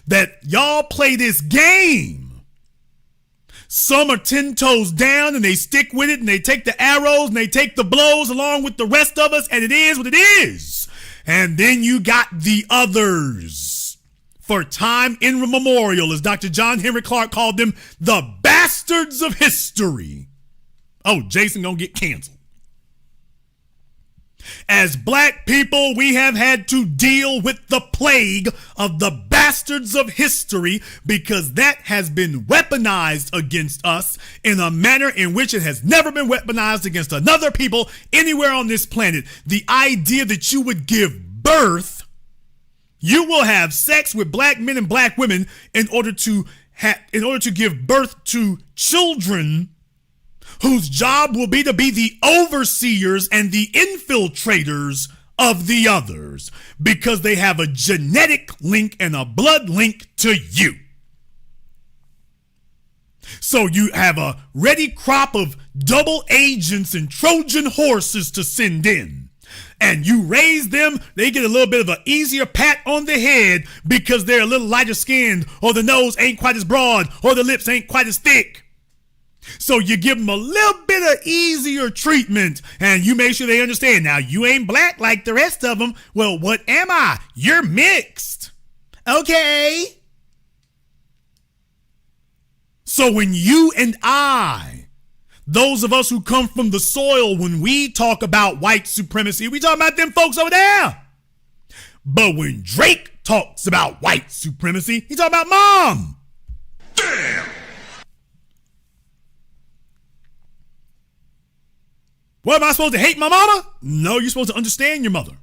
that y'all play this game. Some are 10 toes down and they stick with it and they take the arrows and they take the blows along with the rest of us, and it is what it is. And then you got the others. For time immemorial, as Dr. John Henry Clark called them, the bastards of history. Oh, Jason gonna get canceled. As black people, we have had to deal with the plague of the bastards of history because that has been weaponized against us in a manner in which it has never been weaponized against another people anywhere on this planet. The idea that you would give birth, you will have sex with black men and black women in order to give birth to children whose job will be to be the overseers and the infiltrators of the others because they have a genetic link and a blood link to you. So you have a ready crop of double agents and Trojan horses to send in. And you raise them, they get a little bit of an easier pat on the head because they're a little lighter skinned, or the nose ain't quite as broad, or the lips ain't quite as thick. So you give them a little bit of easier treatment and you make sure they understand. Now, you ain't black like the rest of them. Well, what am I? You're mixed. Okay. So when you and I, those of us who come from the soil, when we talk about white supremacy, we talk about them folks over there. But when Drake talks about white supremacy, he talking about mom. Damn. What, am I supposed to hate my mama? No, you're supposed to understand your mother.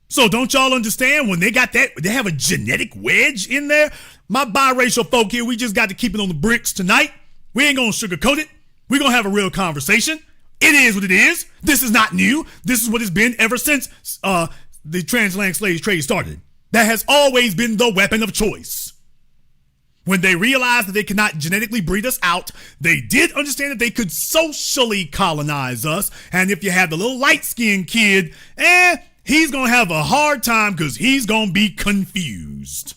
So don't y'all understand when they got that, they have a genetic wedge in there? My biracial folk here, we just got to keep it on the bricks tonight. We ain't gonna sugarcoat it. We're gonna have a real conversation. It is what it is. This is not new. This is what it's been ever since the transatlantic slave trade started. That has always been the weapon of choice. When they realized that they could not genetically breed us out, they did understand that they could socially colonize us. And if you have the little light-skinned kid, he's going to have a hard time because he's going to be confused.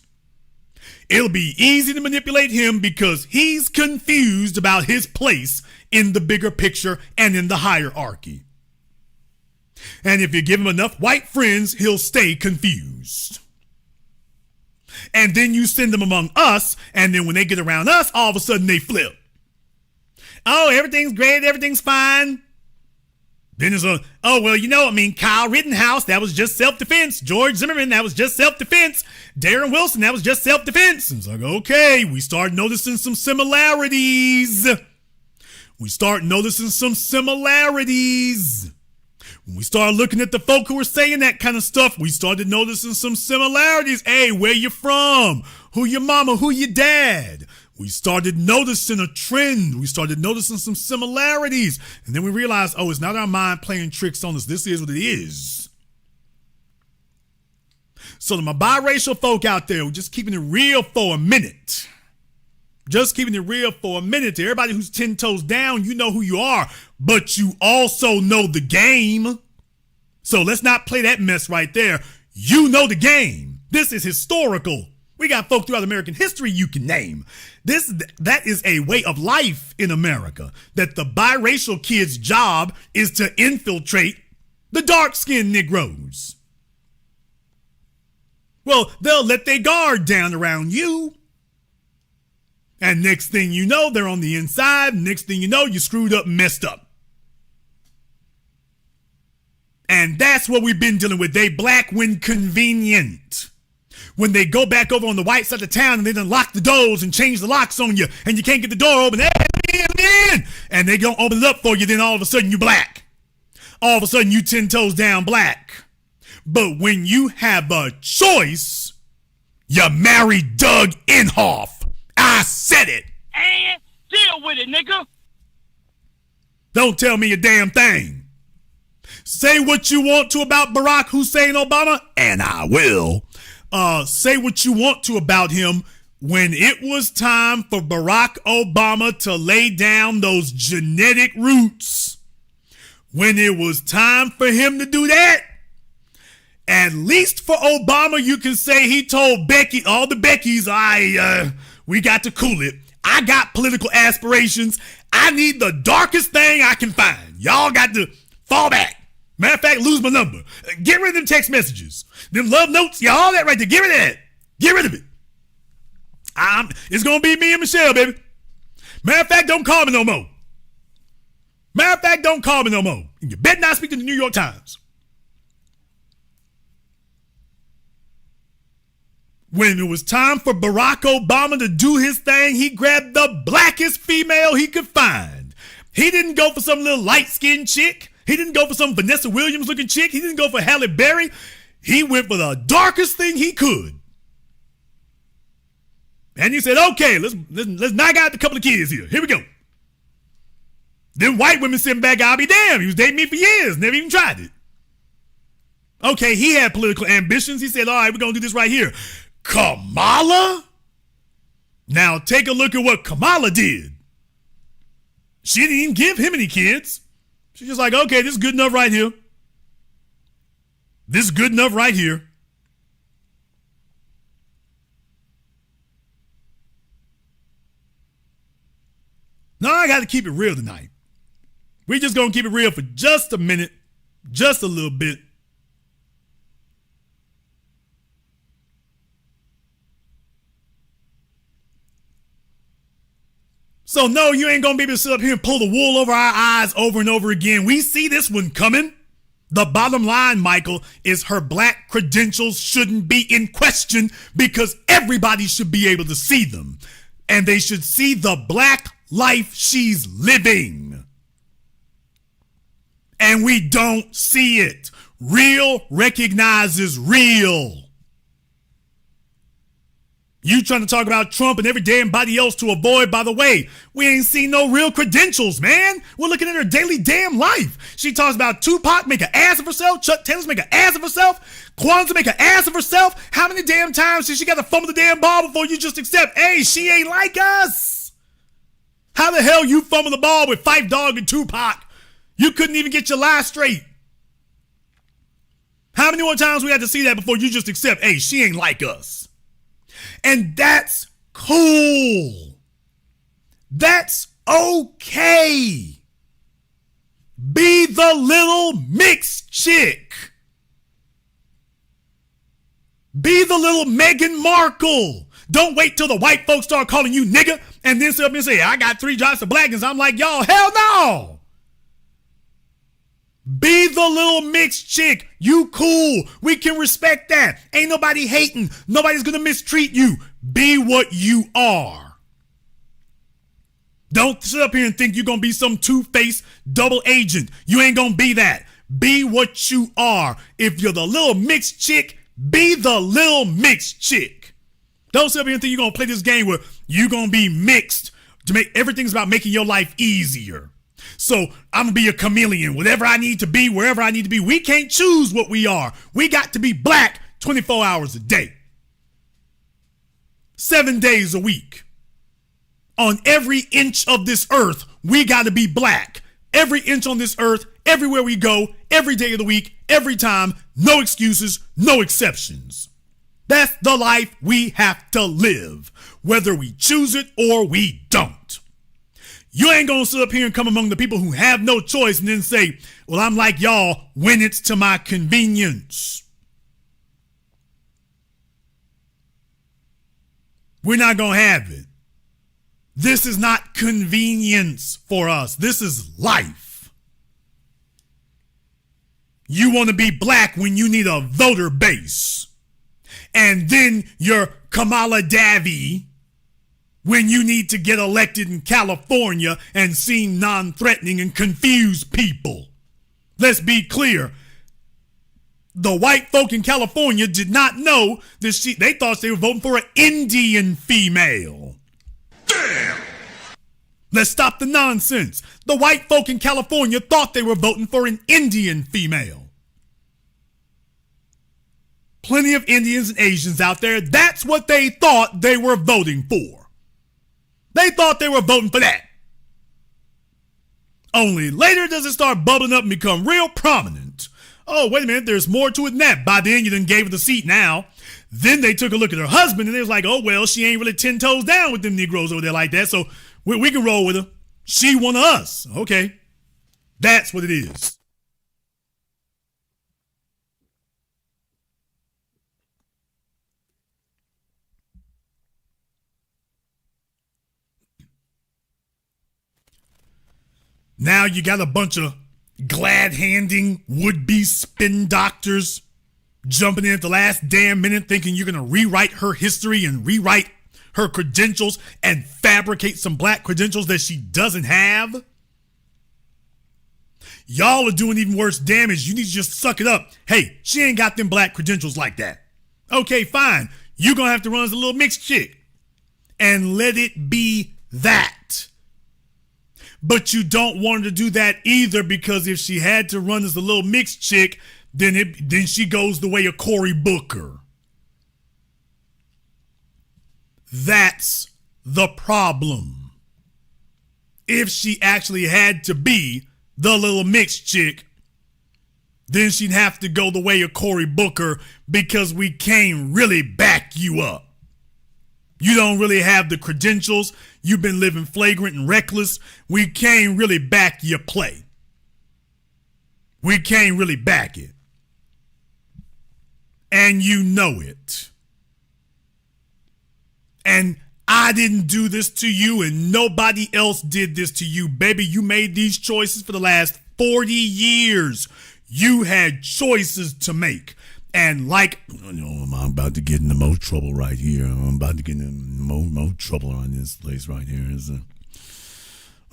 It'll be easy to manipulate him because he's confused about his place in the bigger picture and in the hierarchy. And if you give him enough white friends, he'll stay confused. And then you send them among us, and then when they get around us, all of a sudden they flip. Oh, everything's great, everything's fine. Then there's Kyle Rittenhouse, that was just self-defense. George Zimmerman, that was just self-defense. Darren Wilson, that was just self-defense. It's like, okay, we start noticing some similarities. When we started looking at the folk who were saying that kind of stuff, we started noticing some similarities. Hey, where you from? Who your mama? Who your dad? We started noticing a trend. We started noticing some similarities. And then we realized, oh, it's not our mind playing tricks on us. This is what it is. So to my biracial folk out there, we're just keeping it real for a minute. Just keeping it real for a minute. To everybody who's 10 toes down, you know who you are, but you also know the game. So let's not play that mess right there. You know the game. This is historical. We got folk throughout American history you can name. That is a way of life in America, that the biracial kid's job is to infiltrate the dark-skinned Negroes. Well, they'll let their guard down around you. And next thing you know, they're on the inside. Next thing you know, you screwed up and messed up. And that's what we've been dealing with. They black when convenient. When they go back over on the white side of town and they done lock the doors and change the locks on you and you can't get the door open, and they gonna open it up for you, then all of a sudden you black. All of a sudden you 10 toes down black. But when you have a choice, you marry Doug Inhofe. I said it. And deal with it, nigga. Don't tell me a damn thing. Say what you want to about Barack Hussein Obama, and I will. Say what you want to about him. When it was time for Barack Obama to lay down those genetic roots, when it was time for him to do that, at least for Obama, you can say he told Becky, all the Beckys, we got to cool it. I got political aspirations. I need the darkest thing I can find. Y'all got to fall back. Matter of fact, lose my number. Get rid of them text messages. Them love notes. Yeah, all that right there. Get rid of that. Get rid of it. It's going to be me and Michelle, baby. Matter of fact, don't call me no more. Matter of fact, don't call me no more. And you better not speak to the New York Times. When it was time for Barack Obama to do his thing, he grabbed the blackest female he could find. He didn't go for some little light-skinned chick. He didn't go for some Vanessa Williams-looking chick. He didn't go for Halle Berry. He went for the darkest thing he could. And he said, okay, let's knock out a couple of kids here. Here we go. Then white women sitting back, I'll be damned. He was dating me for years, never even tried it. Okay, he had political ambitions. He said, all right, we're going to do this right here. Kamala? Now take a look at what Kamala did. She didn't even give him any kids. She's just like, okay, this is good enough right here. This is good enough right here. Now I got to keep it real tonight. We're just going to keep it real for just a minute, just a little bit. So no, you ain't going to be able to sit up here and pull the wool over our eyes over and over again. We see this one coming. The bottom line, Michael, is her black credentials shouldn't be in question because everybody should be able to see them. And they should see the black life she's living. And we don't see it. Real recognizes real. You trying to talk about Trump and every damn body else to avoid, by the way, we ain't seen no real credentials, man. We're looking at her daily damn life. She talks about Tupac make an ass of herself, Chuck Taylor's make an ass of herself, Kwanzaa make an ass of herself. How many damn times did she got to fumble the damn ball before you just accept, hey, she ain't like us? How the hell you fumble the ball with Phife Dawg and Tupac? You couldn't even get your lie straight. How many more times we had to see that before you just accept, hey, she ain't like us? And that's cool. That's okay. Be the little mixed chick. Be the little Meghan Markle. Don't wait till the white folks start calling you nigga and then sit up and say, I got 3 drops of Blackness. I'm like, y'all, hell no. Be the little mixed chick. You cool. We can respect that. Ain't nobody hating. Nobody's going to mistreat you. Be what you are. Don't sit up here and think you're going to be some two-faced double agent. You ain't going to be that. Be what you are. If you're the little mixed chick, be the little mixed chick. Don't sit up here and think you're going to play this game where you're going to be mixed to make everything's about making your life easier. So I'm going to be a chameleon, whatever I need to be, wherever I need to be. We can't choose what we are. We got to be black 24 hours a day, 7 days a week. On every inch of this earth, we got to be black. Every inch on this earth, everywhere we go, every day of the week, every time, no excuses, no exceptions. That's the life we have to live, whether we choose it or we don't. You ain't gonna sit up here and come among the people who have no choice and then say, well, I'm like y'all when it's to my convenience. We're not gonna have it. This is not convenience for us. This is life. You want to be black when you need a voter base. And then you're Kamala Davy when you need to get elected in California and seem non-threatening and confuse people. Let's be clear. The white folk in California did not know that they thought they were voting for an Indian female. Damn! Let's stop the nonsense. The white folk in California thought they were voting for an Indian female. Plenty of Indians and Asians out there, that's what they thought they were voting for. They thought they were voting for that. Only later does it start bubbling up and become real prominent. Oh, wait a minute, there's more to it than that. By then, you done gave her the seat now. Then they took a look at her husband and they was like, oh, well, she ain't really 10 toes down with them Negroes over there like that, so we can roll with her. She one of us. Okay. That's what it is. Now you got a bunch of glad-handing would-be spin doctors jumping in at the last damn minute thinking you're going to rewrite her history and rewrite her credentials and fabricate some black credentials that she doesn't have. Y'all are doing even worse damage. You need to just suck it up. Hey, she ain't got them black credentials like that. Okay, fine. You're going to have to run as a little mixed chick. And let it be that. But you don't want her to do that either, because if she had to run as a little mixed chick, then she goes the way of Cory Booker. That's the problem. If she actually had to be the little mixed chick, then she'd have to go the way of Cory Booker, because we can't really back you up. You don't really have the credentials. You've been living flagrant and reckless. We can't really back your play. We can't really back it. And you know it. And I didn't do this to you, and nobody else did this to you, baby. You made these choices for the last 40 years. You had choices to make. And like, I'm about to get into more trouble right here. I'm about to get into more trouble on this place right here.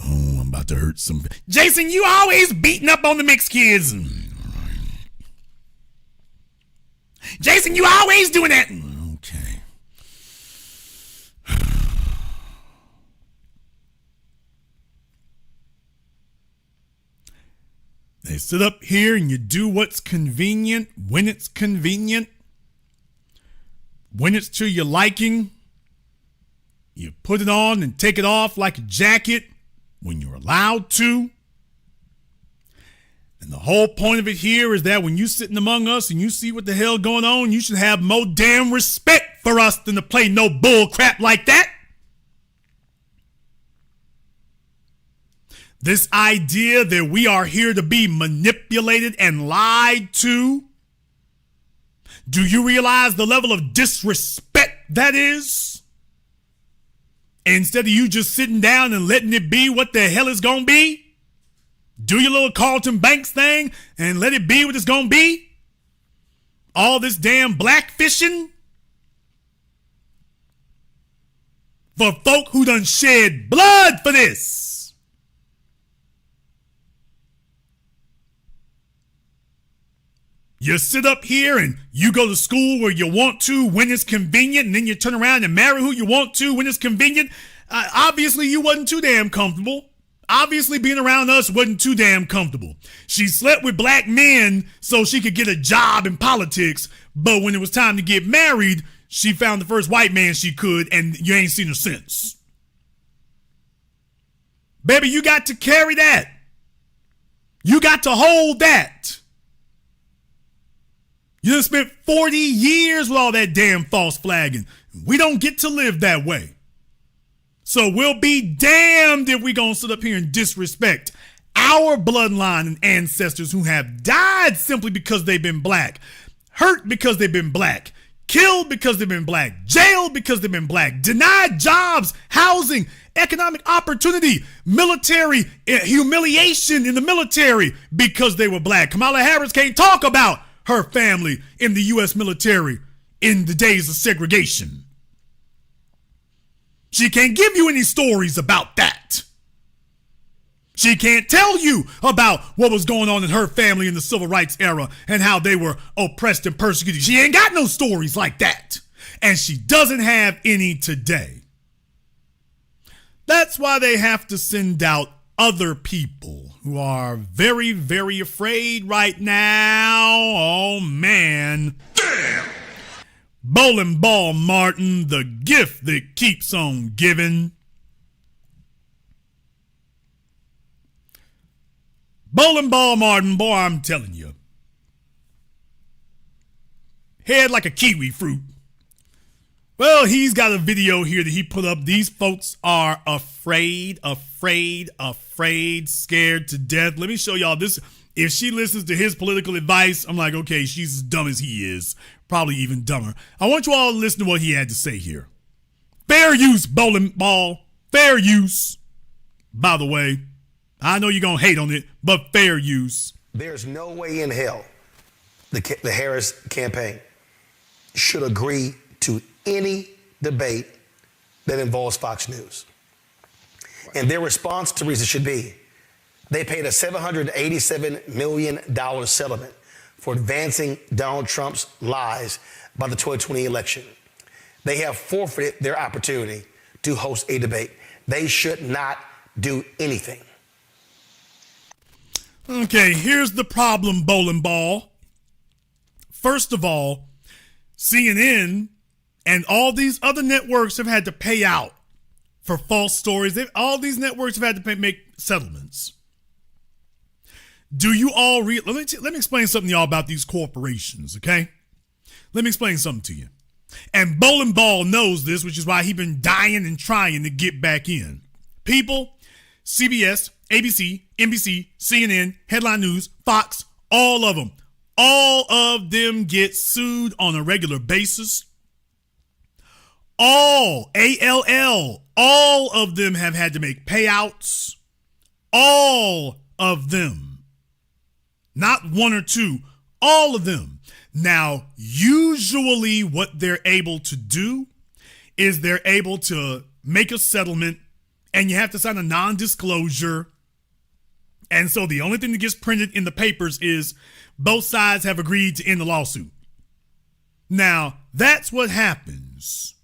I'm about to hurt some. Jason, you always beating up on the mixed kids. Jason, you always doing that. Okay. They sit up here and you do what's convenient when it's convenient. When it's to your liking, you put it on and take it off like a jacket when you're allowed to. And the whole point of it here is that when you're sitting among us and you see what the hell going on, you should have more damn respect for us than to play no bull crap like that. This idea that we are here to be manipulated and lied to. Do you realize the level of disrespect that is? Instead of you just sitting down and letting it be what the hell it's gonna be, do your little Carlton Banks thing and let it be what it's gonna be. All this damn blackfishing for folk who done shed blood for this. You sit up here and you go to school where you want to when it's convenient, and then you turn around and marry who you want to when it's convenient. Obviously, you wasn't too damn comfortable. Obviously, being around us wasn't too damn comfortable. She slept with black men so she could get a job in politics, but when it was time to get married, she found the first white man she could, and you ain't seen her since. Baby, you got to carry that. You got to hold that. You done spent 40 years with all that damn false flagging. We don't get to live that way. So we'll be damned if we gonna sit up here and disrespect our bloodline and ancestors who have died simply because they've been black, hurt because they've been black, killed because they've been black, jailed because they've been black, denied jobs, housing, economic opportunity, military humiliation in the military because they were black. Kamala Harris can't talk about her family in the U.S. military in the days of segregation. She can't give you any stories about that. She can't tell you about what was going on in her family in the civil rights era and how they were oppressed and persecuted. She ain't got no stories like that. And she doesn't have any today. That's why they have to send out other people who are very, very afraid right now. Oh, man. Damn! Bowling Ball Martin, the gift that keeps on giving. Bowling Ball Martin, boy, I'm telling you. Head like a kiwi fruit. Well, he's got a video here that he put up. These folks are afraid, scared to death. Let me show y'all this. If she listens to his political advice, I'm like, okay, she's as dumb as he is. Probably even dumber. I want you all to listen to what he had to say here. Fair use, Bowling Ball. Fair use. By the way, I know you're going to hate on it, but fair use. There's no way in hell the Harris campaign should agree to any debate that involves Fox News. And their response, Teresa, should be, they paid a $787 million settlement for advancing Donald Trump's lies by the 2020 election. They have forfeited their opportunity to host a debate. They should not do anything. Okay, here's the problem, Bowling Ball. First of all, CNN and all these other networks have had to pay out for false stories. All these networks have had to make settlements. Do you all let me explain something to y'all about these corporations, okay? Let me explain something to you. And Bowling Ball knows this, which is why he's been dying and trying to get back in. People, CBS, ABC, NBC, CNN, Headline News, Fox, all of them get sued on a regular basis. All of them have had to make payouts. All of them. Not one or two, all of them. Now, usually what they're able to do is they're able to make a settlement and you have to sign a non-disclosure. And so the only thing that gets printed in the papers is both sides have agreed to end the lawsuit. Now, that's what happens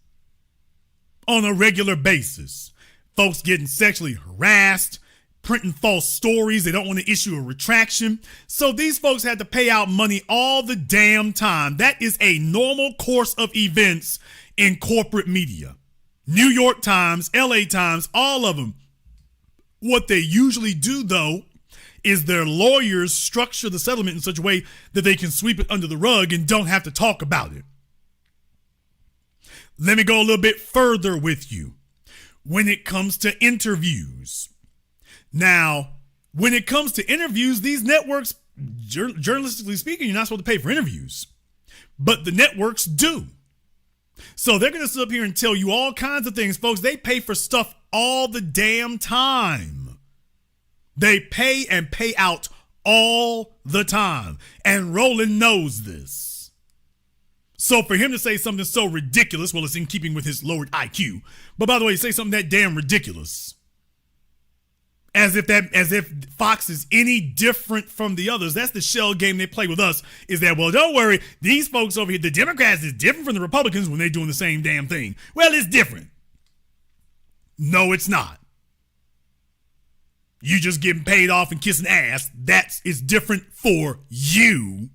on a regular basis. Folks getting sexually harassed, printing false stories. They don't want to issue a retraction. So these folks had to pay out money all the damn time. That is a normal course of events in corporate media. New York Times, LA Times, all of them. What they usually do, though, is their lawyers structure the settlement in such a way that they can sweep it under the rug and don't have to talk about it. Let me go a little bit further with you. When it comes to interviews. Now, when it comes to interviews, these networks, journalistically speaking, you're not supposed to pay for interviews. But the networks do. So they're going to sit up here and tell you all kinds of things, folks. They pay for stuff all the damn time. They pay and pay out all the time. And Roland knows this. So for him to say something so ridiculous, well, it's in keeping with his lowered IQ. But by the way, say something that damn ridiculous. As if Fox is any different from the others. That's the shell game they play with us, is that, well, don't worry, these folks over here, the Democrats is different from the Republicans when they're doing the same damn thing. Well, it's different. No, it's not. You just getting paid off and kissing ass. It's different for you.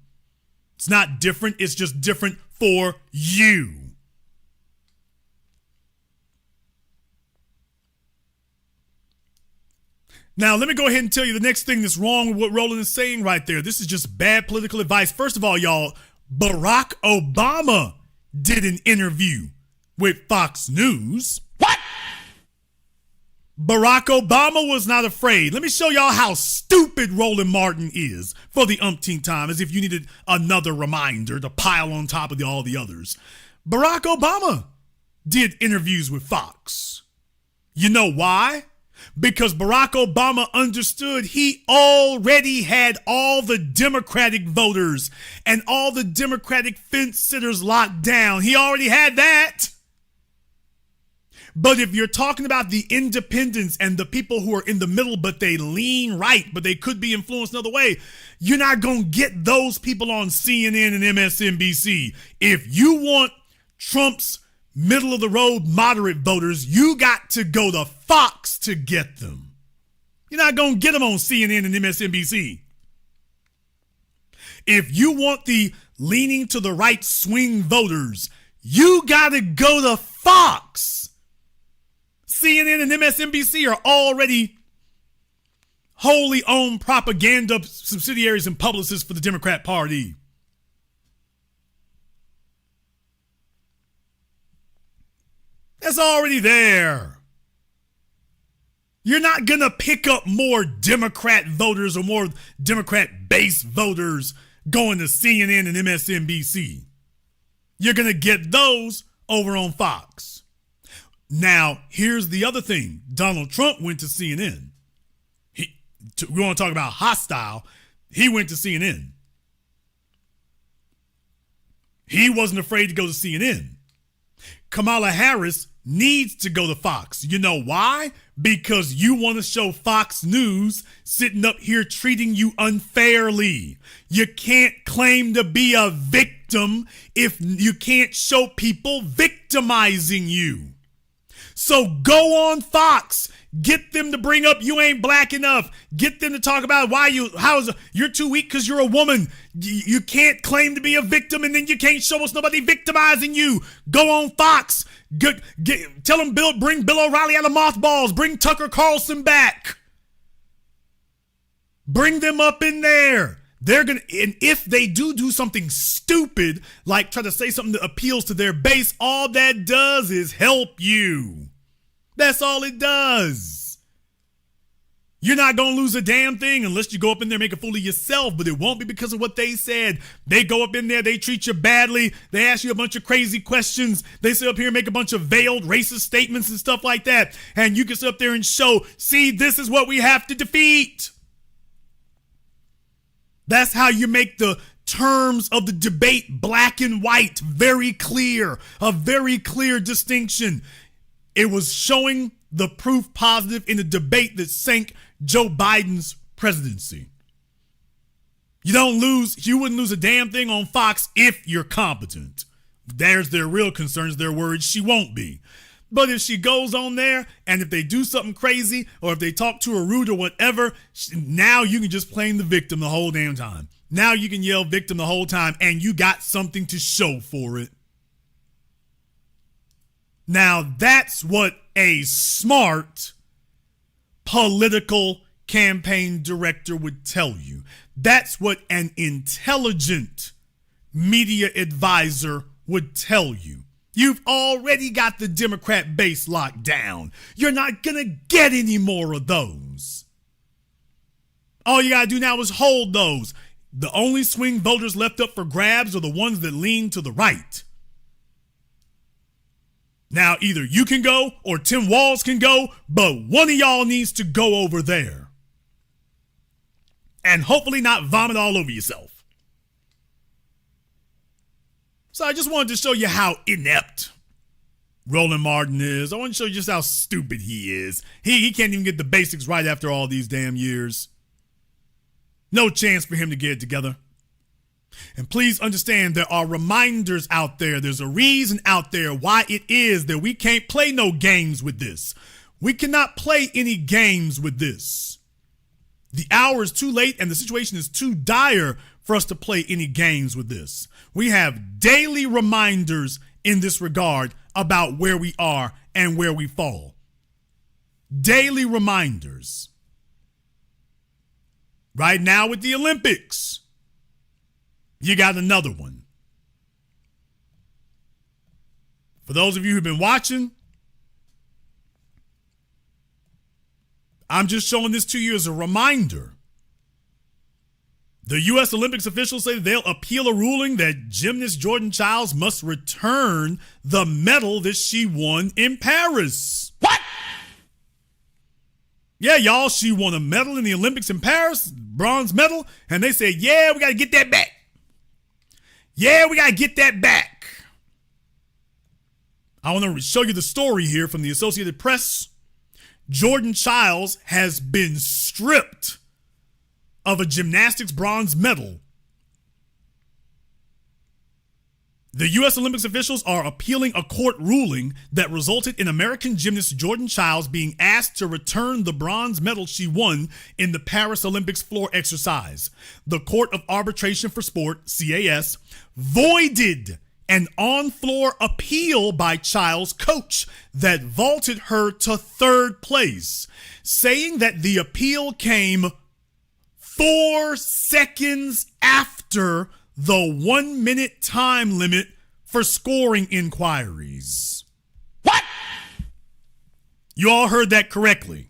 It's not different, it's just different for you. Now, let me go ahead and tell you the next thing that's wrong with what Roland is saying right there. This is just bad political advice. First of all, y'all, Barack Obama did an interview with Fox News. What? Barack Obama was not afraid. Let me show y'all how stupid Roland Martin is for the umpteenth time, as if you needed another reminder to pile on top of all the others. Barack Obama did interviews with Fox. You know why? Because Barack Obama understood he already had all the Democratic voters and all the Democratic fence sitters locked down. He already had that. But if you're talking about the independents and the people who are in the middle, but they lean right, but they could be influenced another way, you're not going to get those people on CNN and MSNBC. If you want Trump's middle of the road moderate voters, you got to go to Fox to get them. You're not going to get them on CNN and MSNBC. If you want the leaning to the right swing voters, you got to go to Fox. CNN and MSNBC are already wholly owned propaganda subsidiaries and publicists for the Democrat Party. That's already there. You're not going to pick up more Democrat voters or more Democrat base voters going to CNN and MSNBC. You're going to get those over on Fox. Now, here's the other thing. Donald Trump went to CNN. We want to talk about hostile. He went to CNN. He wasn't afraid to go to CNN. Kamala Harris needs to go to Fox. You know why? Because you want to show Fox News sitting up here treating you unfairly. You can't claim to be a victim if you can't show people victimizing you. So go on Fox. Get them to bring up you ain't black enough. Get them to talk about you're too weak because you're a woman. You can't claim to be a victim and then you can't show us nobody victimizing you. Go on Fox. Tell them bring Bill O'Reilly out of mothballs. Bring Tucker Carlson back. Bring them up in there. And if they do something stupid, like try to say something that appeals to their base, all that does is help you. That's all it does. You're not going to lose a damn thing unless you go up in there and make a fool of yourself, but it won't be because of what they said. They go up in there, they treat you badly, they ask you a bunch of crazy questions, they sit up here and make a bunch of veiled racist statements and stuff like that, and you can sit up there and show, see, this is what we have to defeat. That's how you make the terms of the debate black and white very clear, a very clear distinction. It was showing the proof positive in the debate that sank Joe Biden's presidency. You wouldn't lose a damn thing on Fox if you're competent. There's their real concerns, their worries. She won't be. But if she goes on there and if they do something crazy or if they talk to her rude or whatever, now you can just blame the victim the whole damn time. Now you can yell victim the whole time and you got something to show for it. Now that's what a smart political campaign director would tell you. That's what an intelligent media advisor would tell you. You've already got the Democrat base locked down. You're not going to get any more of those. All you got to do now is hold those. The only swing voters left up for grabs are the ones that lean to the right. Now, either you can go or Tim Walz can go, but one of y'all needs to go over there. And hopefully not vomit all over yourself. So I just wanted to show you how inept Roland Martin is. I want to show you just how stupid he is. He can't even get the basics right after all these damn years. No chance for him to get it together. And please understand, there are reminders out there. There's a reason out there why it is that we can't play no games with this. We cannot play any games with this. The hour is too late and the situation is too dire for us to play any games with this. We have daily reminders in this regard about where we are and where we fall. Daily reminders. Right now with the Olympics, you got another one. For those of you who've been watching, I'm just showing this to you as a reminder. The U.S. Olympics officials say they'll appeal a ruling that gymnast Jordan Childs must return the medal that she won in Paris. What? Yeah, y'all, she won a medal in the Olympics in Paris, bronze medal, and they said, yeah, we got to get that back. Yeah, we got to get that back. I want to show you the story here from the Associated Press. Jordan Childs has been stripped of a gymnastics bronze medal. The U.S. Olympics officials are appealing a court ruling that resulted in American gymnast Jordan Childs being asked to return the bronze medal she won in the Paris Olympics floor exercise. The Court of Arbitration for Sport, CAS, voided an on-floor appeal by Childs' coach that vaulted her to third place, saying that the appeal came 4 seconds after the 1 minute time limit for scoring inquiries. What? You all heard that correctly.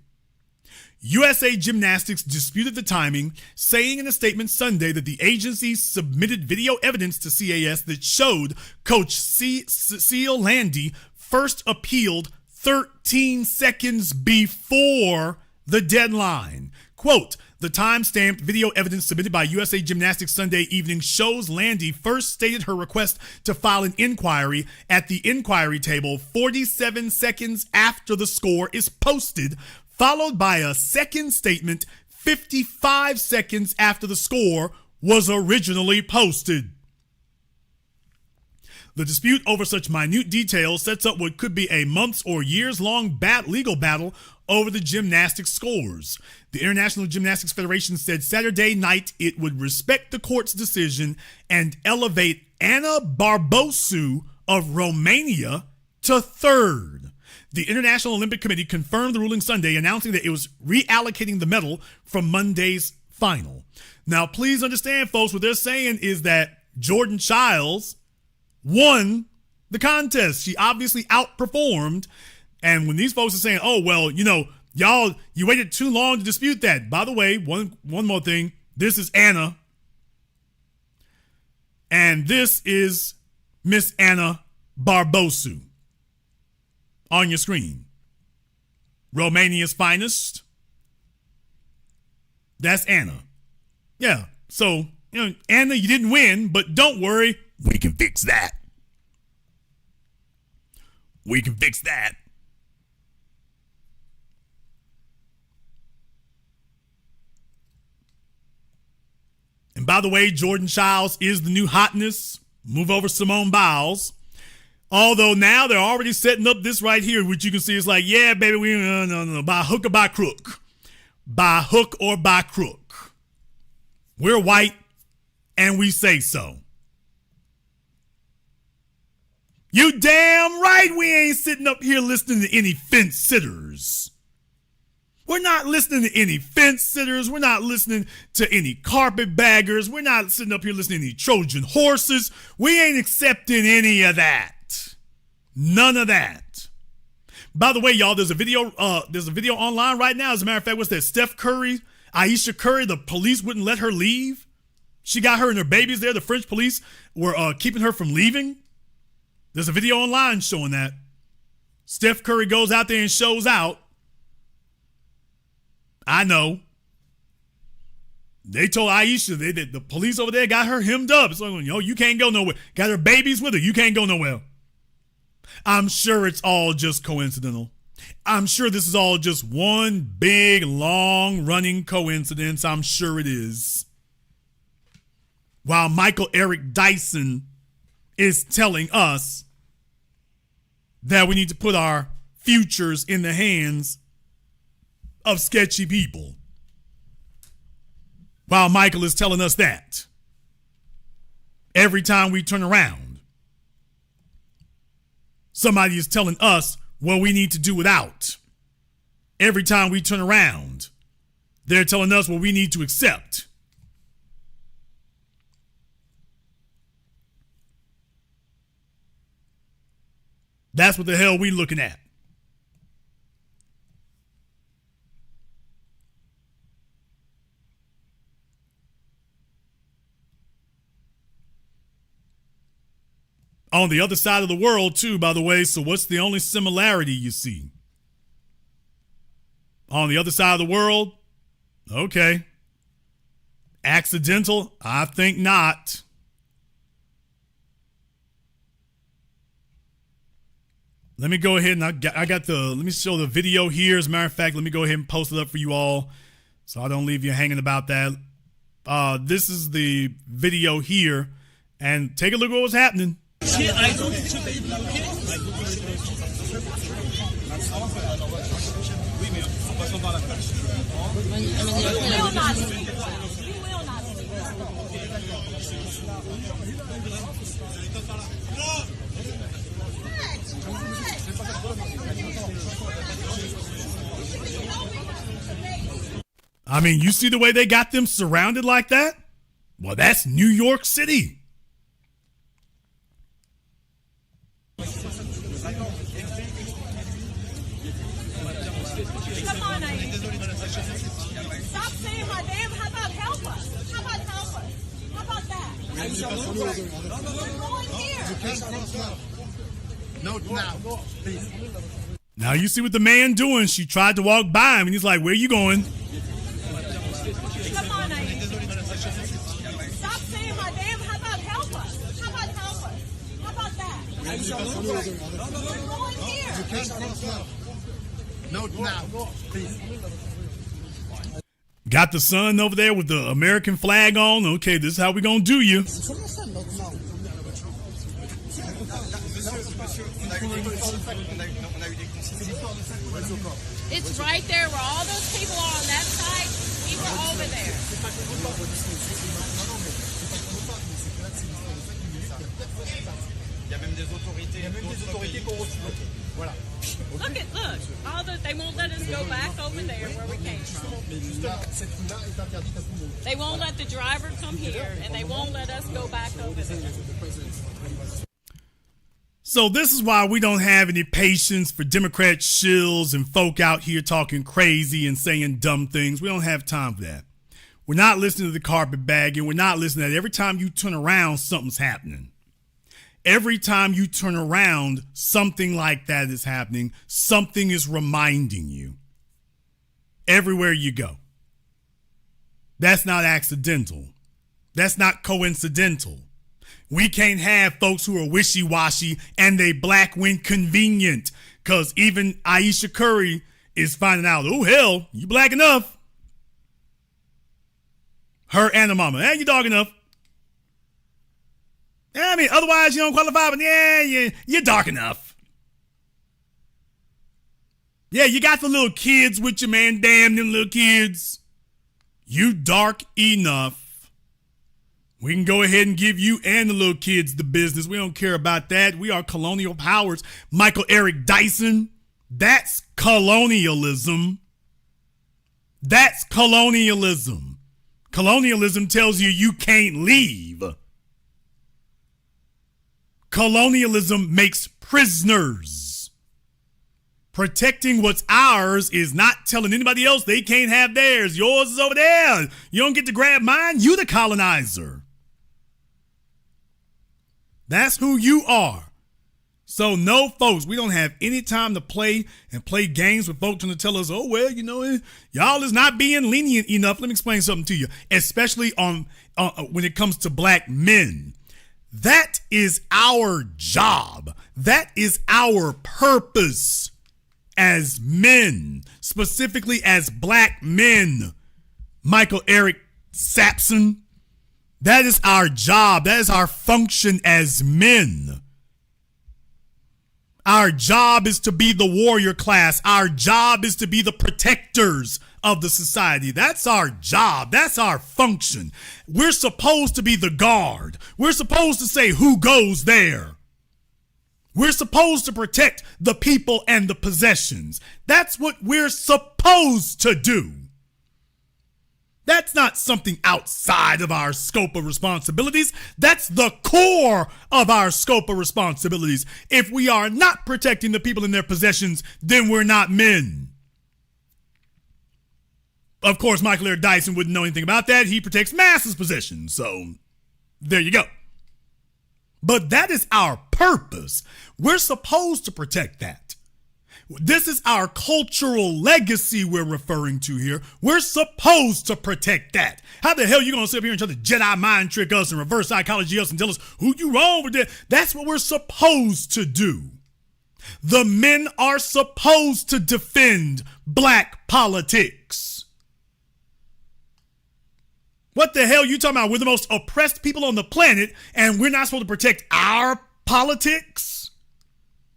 USA Gymnastics disputed the timing, saying in a statement Sunday that the agency submitted video evidence to CAS that showed Coach Cecile Landy first appealed 13 seconds before the deadline. Quote, the time-stamped video evidence submitted by USA Gymnastics Sunday evening shows Landy first stated her request to file an inquiry at the inquiry table 47 seconds after the score is posted, followed by a second statement 55 seconds after the score was originally posted. The dispute over such minute details sets up what could be a months or years-long legal battle over the gymnastics scores. The International Gymnastics Federation said Saturday night it would respect the court's decision and elevate Ana Barbosou of Romania to third. The International Olympic Committee confirmed the ruling Sunday, announcing that it was reallocating the medal from Monday's final. Now, please understand, folks, what they're saying is that Jordan Childs won the contest. She obviously outperformed. And when these folks are saying, oh, well, y'all, you waited too long to dispute that. By the way, one more thing. This is Anna. And this is Miss Ana Barbosou on your screen. Romania's finest. That's Anna. Yeah. So, Anna, you didn't win, but don't worry. We can fix that. We can fix that. And by the way, Jordan Childs is the new hotness. Move over Simone Biles. Although now they're already setting up this right here, which you can see is like, yeah, baby, we no, by hook or by crook. By hook or by crook. We're white and we say so. You damn right we ain't sitting up here listening to any fence sitters. We're not listening to any fence sitters. We're not listening to any carpetbaggers. We're not sitting up here listening to any Trojan horses. We ain't accepting any of that. None of that. By the way, y'all, there's a video online right now. As a matter of fact, what's that? Steph Curry, Aisha Curry, the police wouldn't let her leave. She got her and her babies there. The French police were keeping her from leaving. There's a video online showing that. Steph Curry goes out there and shows out. I know. They told Aisha, the police over there got her hemmed up. It's like, you can't go nowhere. Got her babies with her. You can't go nowhere. I'm sure it's all just coincidental. I'm sure this is all just one big, long-running coincidence. I'm sure it is. While Michael Eric Dyson is telling us that we need to put our futures in the hands of sketchy people. While Michael is telling us that every time we turn around, somebody is telling us what we need to do without. Every time we turn around, they're telling us what we need to accept. That's what the hell we looking at. On the other side of the world, too, by the way. So what's the only similarity you see? On the other side of the world? Okay. Accidental? I think not. Let me go ahead and let me show the video here. As a matter of fact, let me go ahead and post it up for you all so I don't leave you hanging about that. This is the video here, and take a look at what's happening. I mean, you see the way they got them surrounded like that? Well, that's New York City. Come on, Amy. Stop saying my name. How about help us? How about help us? How about that? Go in here. No, now, please. Now you see what the man doing. She tried to walk by him, and he's like, "Where you going?" Come on, Amy. Stop saying my name. How about help us? How about help us? How about that? Go in here. No, now, please. Got the son over there with the American flag on. Okay, this is how we gonna do you. It's right there where all those people are on that side. We were over there. Look. They won't let us go back over there where we came from. They won't let the driver come here, and they won't let us go back over there. So this is why we don't have any patience for Democrat shills and folk out here talking crazy and saying dumb things. We don't have time for that. We're not listening to the carpetbagging. We're not listening to that. Every time you turn around, something's happening. Every time you turn around, something like that is happening. Something is reminding you. Everywhere you go. That's not accidental. That's not coincidental. We can't have folks who are wishy-washy and they black when convenient. Because even Aisha Curry is finding out, oh, hell, you black enough. Her and her mama. Hey, you dark enough. I mean, otherwise you don't qualify, but yeah, you're dark enough. Yeah, you got the little kids with you, man. Damn them little kids. You dark enough. We can go ahead and give you and the little kids the business. We don't care about that. We are colonial powers. Michael Eric Dyson. That's colonialism. That's colonialism. Colonialism tells you you can't leave. Colonialism makes prisoners. Protecting what's ours is not telling anybody else they can't have theirs. Yours is over there. You don't get to grab mine. You the colonizer. That's who you are. So no, folks, we don't have any time to play games with folks trying to tell us, oh, well, y'all is not being lenient enough. Let me explain something to you, especially on when it comes to black men. That is our job. That is our purpose as men, specifically as black men. Michael Eric Sapson. That is our job. That is our function as men. Our job is to be the warrior class. Our job is to be the protectors of the society. That's our job. That's our function. We're supposed to be the guard. We're supposed to say who goes there. We're supposed to protect the people and the possessions. That's what we're supposed to do. That's not something outside of our scope of responsibilities. That's the core of our scope of responsibilities. If we are not protecting the people in their possessions, then we're not men. Of course, Michael Eric Dyson wouldn't know anything about that. He protects masses' possessions. So there you go. But that is our purpose. We're supposed to protect that. This is our cultural legacy we're referring to here. We're supposed to protect that. How the hell are you going to sit up here and try to Jedi mind trick us and reverse psychology us and tell us who you wrong with that? That's what we're supposed to do. The men are supposed to defend black politics. What the hell are you talking about? We're the most oppressed people on the planet and we're not supposed to protect our politics?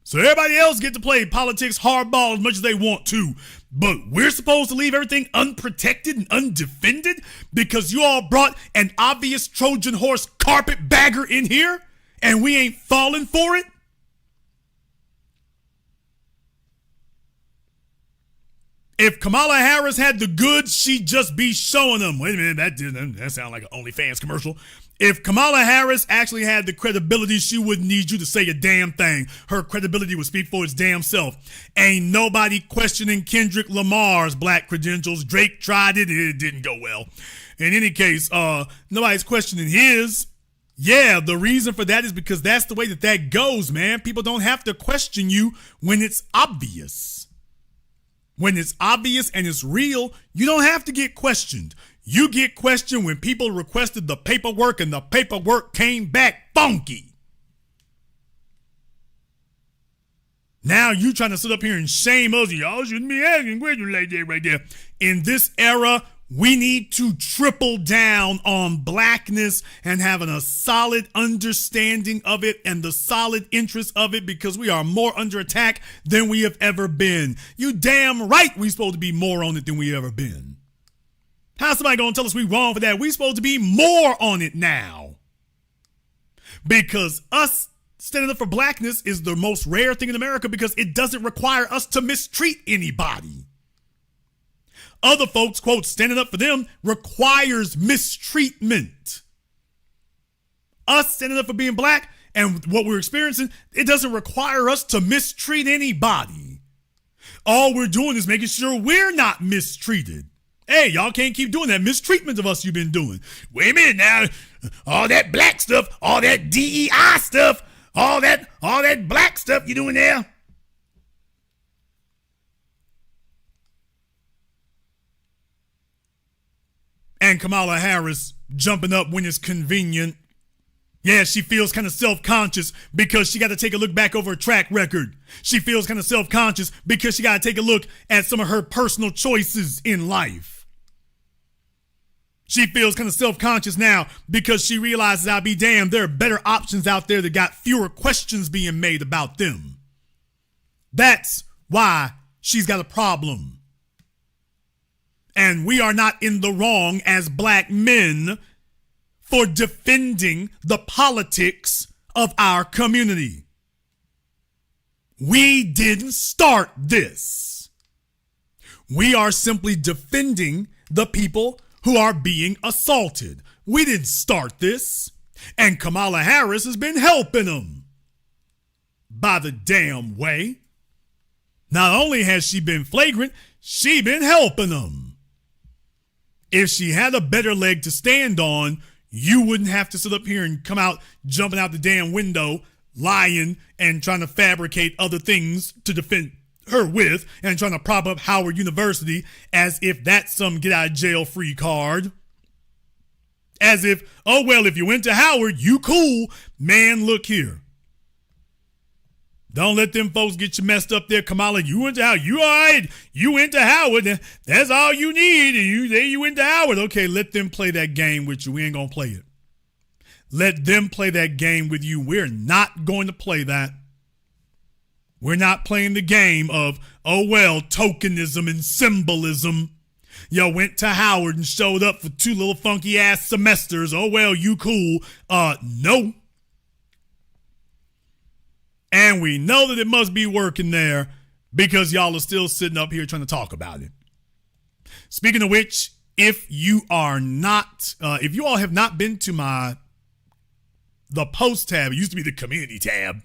So everybody else get to play politics hardball as much as they want to. But we're supposed to leave everything unprotected and undefended because you all brought an obvious Trojan horse carpetbagger in here and we ain't falling for it? If Kamala Harris had the goods, she'd just be showing them. Wait a minute, that sounds like an OnlyFans commercial. If Kamala Harris actually had the credibility, she wouldn't need you to say a damn thing. Her credibility would speak for its damn self. Ain't nobody questioning Kendrick Lamar's black credentials. Drake tried it, it didn't go well. In any case, nobody's questioning his. Yeah, the reason for that is because that's the way that goes, man. People don't have to question you when it's obvious. When it's obvious and it's real, you don't have to get questioned. You get questioned when people requested the paperwork and the paperwork came back funky. Now you trying to sit up here and shame us. Y'all shouldn't be asking questions like that right there. In this era, we need to triple down on blackness and having a solid understanding of it and the solid interest of it because we are more under attack than we have ever been. You damn right we supposed to be more on it than we ever been. How's somebody going to tell us we wrong for that? We supposed to be more on it now. Because us standing up for blackness is the most rare thing in America because it doesn't require us to mistreat anybody. Other folks, quote, standing up for them requires mistreatment. Us standing up for being black and what we're experiencing, it doesn't require us to mistreat anybody. All we're doing is making sure we're not mistreated. Hey, y'all can't keep doing that mistreatment of us you've been doing. Wait a minute now. All that black stuff, all that DEI stuff, all that black stuff you doing there. And Kamala Harris jumping up when it's convenient. Yeah, she feels kind of self-conscious because she got to take a look back over her track record. She feels kind of self-conscious because she got to take a look at some of her personal choices in life. She feels kind of self-conscious now because she realizes, I'll be damned, there are better options out there that got fewer questions being made about them. That's why she's got a problem. And we are not in the wrong as black men for defending the politics of our community. We didn't start this. We are simply defending the people who are being assaulted. We didn't start this. And Kamala Harris has been helping them. By the damn way. Not only has she been flagrant, she been helping them. If she had a better leg to stand on, you wouldn't have to sit up here and come out jumping out the damn window, lying and trying to fabricate other things to defend her with and trying to prop up Howard University as if that's some get out of jail free card. As if, oh, well, if you went to Howard, you cool. Man, look here. Don't let them folks get you messed up there, Kamala. You went to Howard. You all right? You went to Howard. That's all you need. And you went to Howard. Okay, let them play that game with you. We ain't going to play it. Let them play that game with you. We're not going to play that. We're not playing the game of, oh, well, tokenism and symbolism. Yo, went to Howard and showed up for 2 little funky ass semesters. Oh, well, you cool. No. And we know that it must be working there because y'all are still sitting up here trying to talk about it. Speaking of which, if you are not, if you all have not been to the post tab, it used to be the community tab.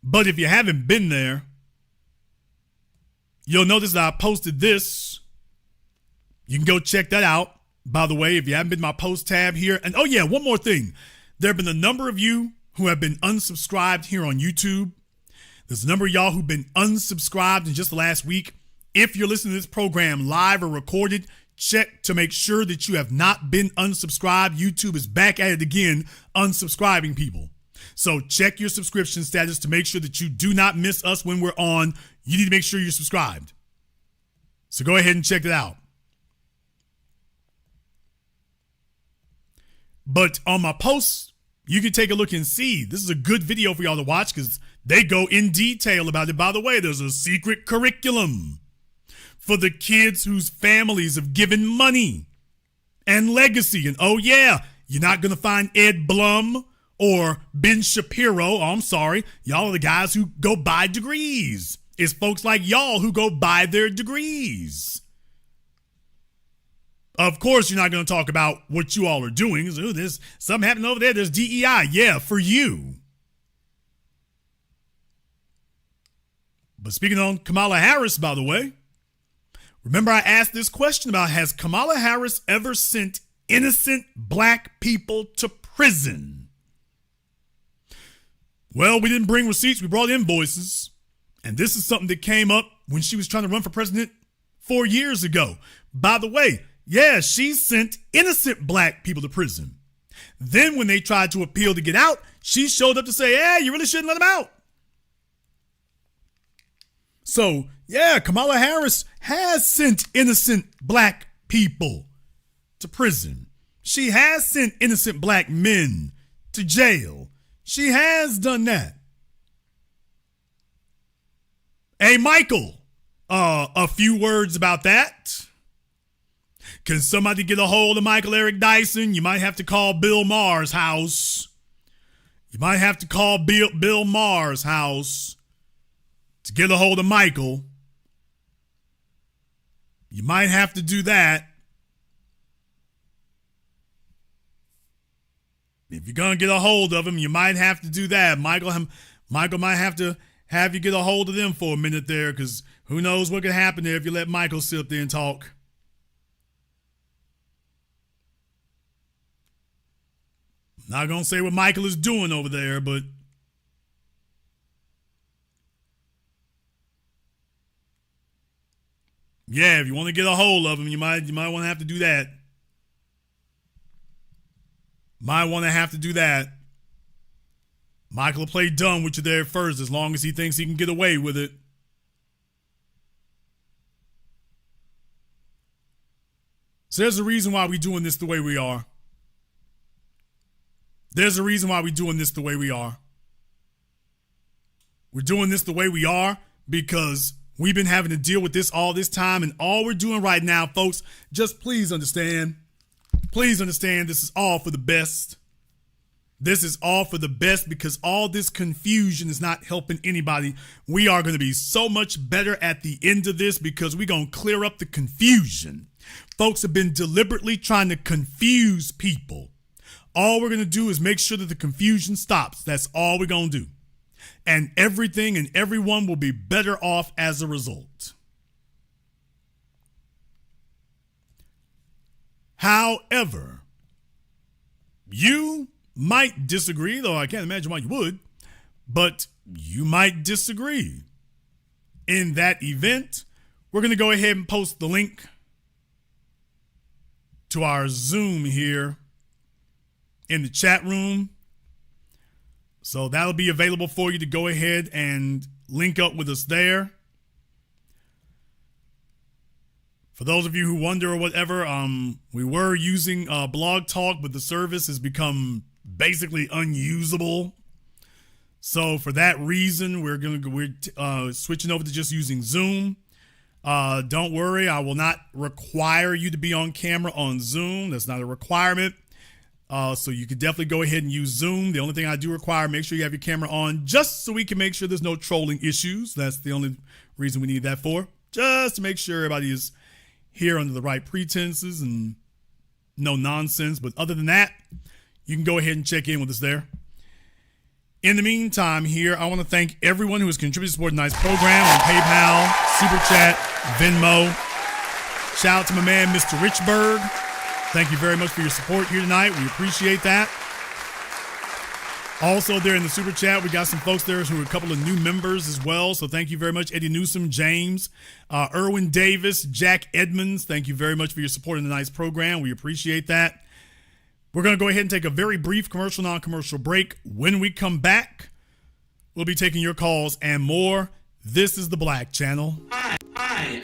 But if you haven't been there, you'll notice that I posted this. You can go check that out. By the way, if you haven't been to my post tab here. And oh yeah, one more thing. There have been a number of you who have been unsubscribed here on YouTube. There's a number of y'all who've been unsubscribed in just the last week. If you're listening to this program live or recorded, check to make sure that you have not been unsubscribed. YouTube is back at it again, unsubscribing people. So check your subscription status to make sure that you do not miss us when we're on. You need to make sure you're subscribed. So go ahead and check it out. But on my posts, you can take a look and see. This is a good video for y'all to watch because they go in detail about it. By the way, there's a secret curriculum for the kids whose families have given money and legacy. And oh yeah, you're not going to find Ed Blum or Ben Shapiro. Oh, I'm sorry. Y'all are the guys who go buy degrees. It's folks like y'all who go buy their degrees. Of course, you're not going to talk about what you all are doing. So, there's something happening over there. There's DEI. Yeah, for you. But speaking on Kamala Harris, by the way, remember I asked this question about, has Kamala Harris ever sent innocent black people to prison? Well, we didn't bring receipts. We brought invoices. And this is something that came up when she was trying to run for president 4 years ago. By the way, yeah, she sent innocent black people to prison. Then when they tried to appeal to get out, she showed up to say, yeah, you really shouldn't let them out. So, yeah, Kamala Harris has sent innocent black people to prison. She has sent innocent black men to jail. She has done that. Hey, Michael, a few words about that. Can somebody get a hold of Michael Eric Dyson? You might have to call Bill Maher's house. You might have to call Bill Maher's house to get a hold of Michael. You might have to do that. If you're going to get a hold of him, you might have to do that. Michael might have to have you get a hold of them for a minute there, because who knows what could happen there if you let Michael sit up there and talk. Not going to say what Michael is doing over there, but yeah, if you want to get a hold of him, you might want to have to do that. Might want to have to do that. Michael will play dumb with you there first as long as he thinks he can get away with it. So there's a reason why we're doing this the way we are. There's a reason why we're doing this the way we are. We're doing this the way we are because we've been having to deal with this all this time, and all we're doing right now, folks, just please understand this is all for the best. This is all for the best because all this confusion is not helping anybody. We are going to be so much better at the end of this because we're going to clear up the confusion. Folks have been deliberately trying to confuse people. All we're going to do is make sure that the confusion stops. That's all we're going to do. And everything and everyone will be better off as a result. However, you might disagree, though I can't imagine why you would, but you might disagree. In that event, we're going to go ahead and post the link to our Zoom here in the chat room. So that'll be available for you to go ahead and link up with us there. For those of you who wonder or whatever, we were using Blog Talk, but the service has become basically unusable. So for that reason, we're switching over to just using Zoom. Don't worry, I will not require you to be on camera on Zoom. That's not a requirement. So you can definitely go ahead and use Zoom. The only thing I do require, make sure you have your camera on just so we can make sure there's no trolling issues. That's the only reason we need that for. just to make sure everybody is here under the right pretenses and no nonsense. But other than that, you can go ahead and check in with us there. In the meantime, here, I want to thank everyone who has contributed to support tonight's program on PayPal, Super Chat, Venmo. Shout out to my man, Mr. Richburg. Thank you very much for your support here tonight. We appreciate that. Also, there in the Super Chat, we got some folks there who are a couple of new members as well. So thank you very much, Eddie Newsom, James, Erwin Davis, Jack Edmonds. Thank you very much for your support in tonight's program. We appreciate that. We're going to go ahead and take a very brief commercial, non-commercial break. When we come back, we'll be taking your calls and more. This is the Black Channel. Hi,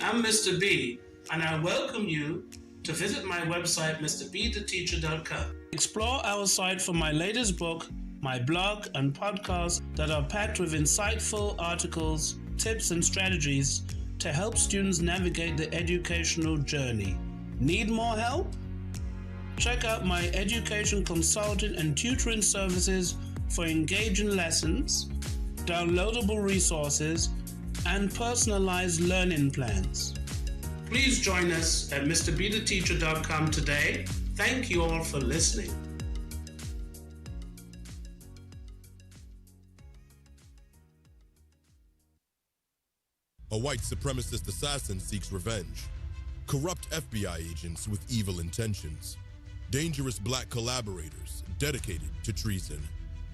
I'm Mr. B, and I welcome you to visit my website, mrbetheteacher.com. Explore our site for my latest book, my blog, and podcast that are packed with insightful articles, tips, and strategies to help students navigate the educational journey. Need more help? Check out my education consulting and tutoring services for engaging lessons, downloadable resources, and personalized learning plans. Please join us at mrbetheteacher.com today. Thank you all for listening. A white supremacist assassin seeks revenge. Corrupt FBI agents with evil intentions. Dangerous black collaborators dedicated to treason.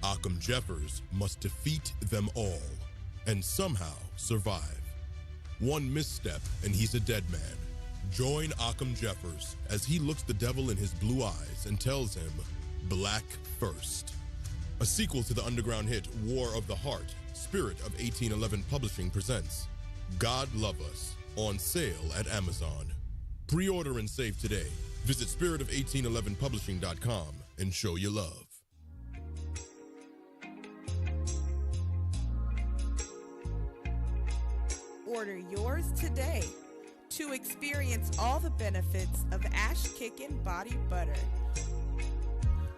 Occam Jeffers must defeat them all and somehow survive. One misstep and he's a dead man. Join Occam Jeffers as he looks the devil in his blue eyes and tells him, Black first. A sequel to the underground hit War of the Heart, Spirit of 1811 Publishing presents God Love Us, on sale at Amazon. Pre-order and save today. Visit spiritOf1811publishing.com and show your love. Order yours today to experience all the benefits of Ash Kickin' Body Butter.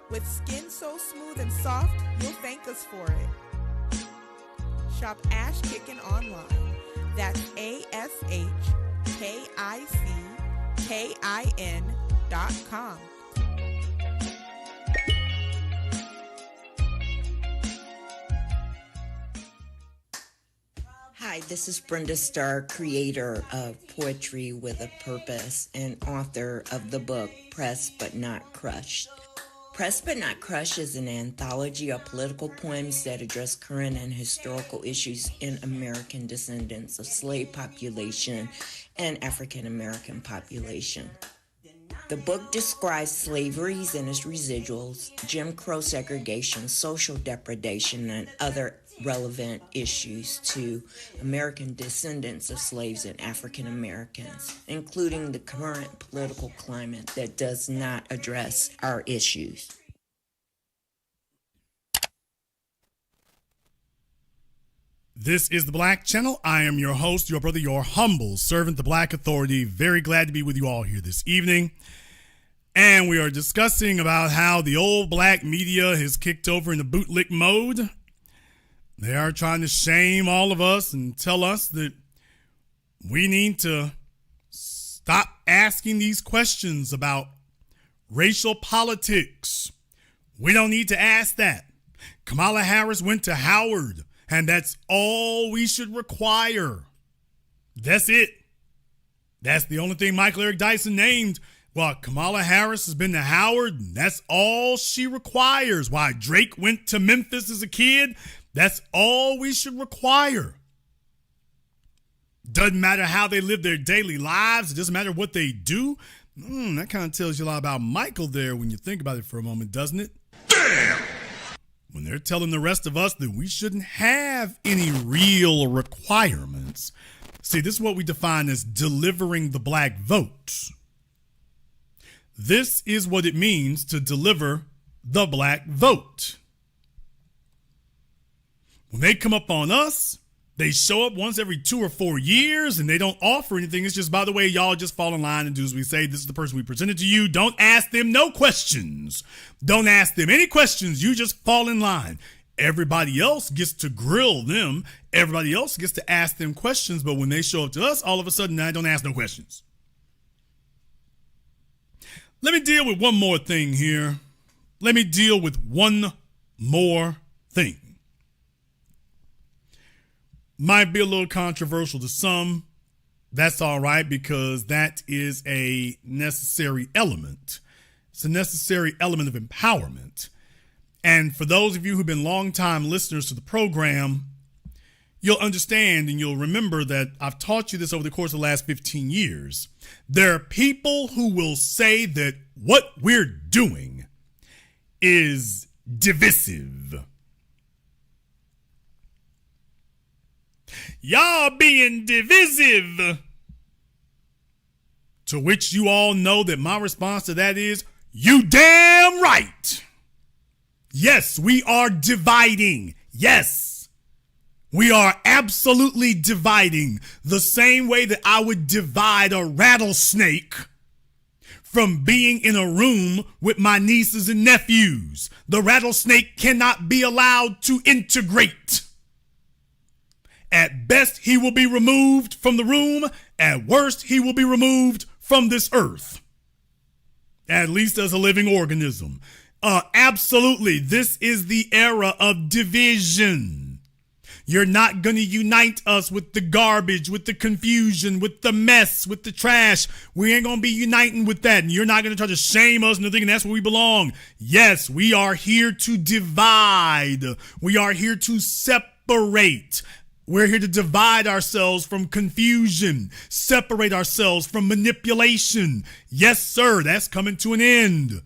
With skin so smooth and soft, you'll thank us for it. Shop Ash Kickin' online. That's ASHKICKIN.com. Hi, this is Brenda Starr, creator of Poetry with a Purpose and author of the book Pressed But Not Crushed. Pressed But Not Crushed is an anthology of political poems that address current and historical issues in American descendants of slave population and African American population. The book describes slaveries and its residuals, Jim Crow segregation, social depredation, and other relevant issues to American descendants of slaves and African Americans, including the current political climate that does not address our issues. This is the Black Channel. I am your host, your brother, your humble servant, the Black Authority. Very glad to be with you all here this evening. And we are discussing about how the old black media has kicked over into bootlick mode. They are trying to shame all of us and tell us that we need to stop asking these questions about racial politics. We don't need to ask that. Kamala Harris went to Howard, and that's all we should require. That's it. That's the only thing Michael Eric Dyson named. Well, Kamala Harris has been to Howard, and that's all she requires. Why Drake went to Memphis as a kid, that's all we should require. Doesn't matter how they live their daily lives. It doesn't matter what they do. That kind of tells you a lot about Michael there when you think about it for a moment, doesn't it? Damn! When they're telling the rest of us that we shouldn't have any real requirements. See, this is what we define as delivering the black vote. This is what it means to deliver the black vote. When they come up on us, they show up once every 2 or 4 years and they don't offer anything. It's just, by the way, y'all just fall in line and do as we say. This is the person we presented to you. Don't ask them no questions. Don't ask them any questions. You just fall in line. Everybody else gets to grill them. Everybody else gets to ask them questions. But when they show up to us, all of a sudden, I don't ask no questions. Let me deal with one more thing here. Let me deal with one more thing. Might be a little controversial to some. That's all right, because that is a necessary element. It's a necessary element of empowerment. And for those of you who've been longtime listeners to the program, you'll understand and you'll remember that I've taught you this over the course of the last 15 years. There are people who will say that what we're doing is divisive. Y'all being divisive. To which you all know that my response to that is, you damn right. Yes, we are dividing. Yes, we are absolutely dividing, the same way that I would divide a rattlesnake from being in a room with my nieces and nephews. The rattlesnake cannot be allowed to integrate. At best, he will be removed from the room. At worst, he will be removed from this earth. At least as a living organism. Absolutely, this is the era of division. You're not going to unite us with the garbage, with the confusion, with the mess, with the trash. We ain't going to be uniting with that. And you're not going to try to shame us into thinking that's where we belong. Yes, we are here to divide. We are here to separate. We're here to divide ourselves from confusion, separate ourselves from manipulation. Yes, sir, that's coming to an end.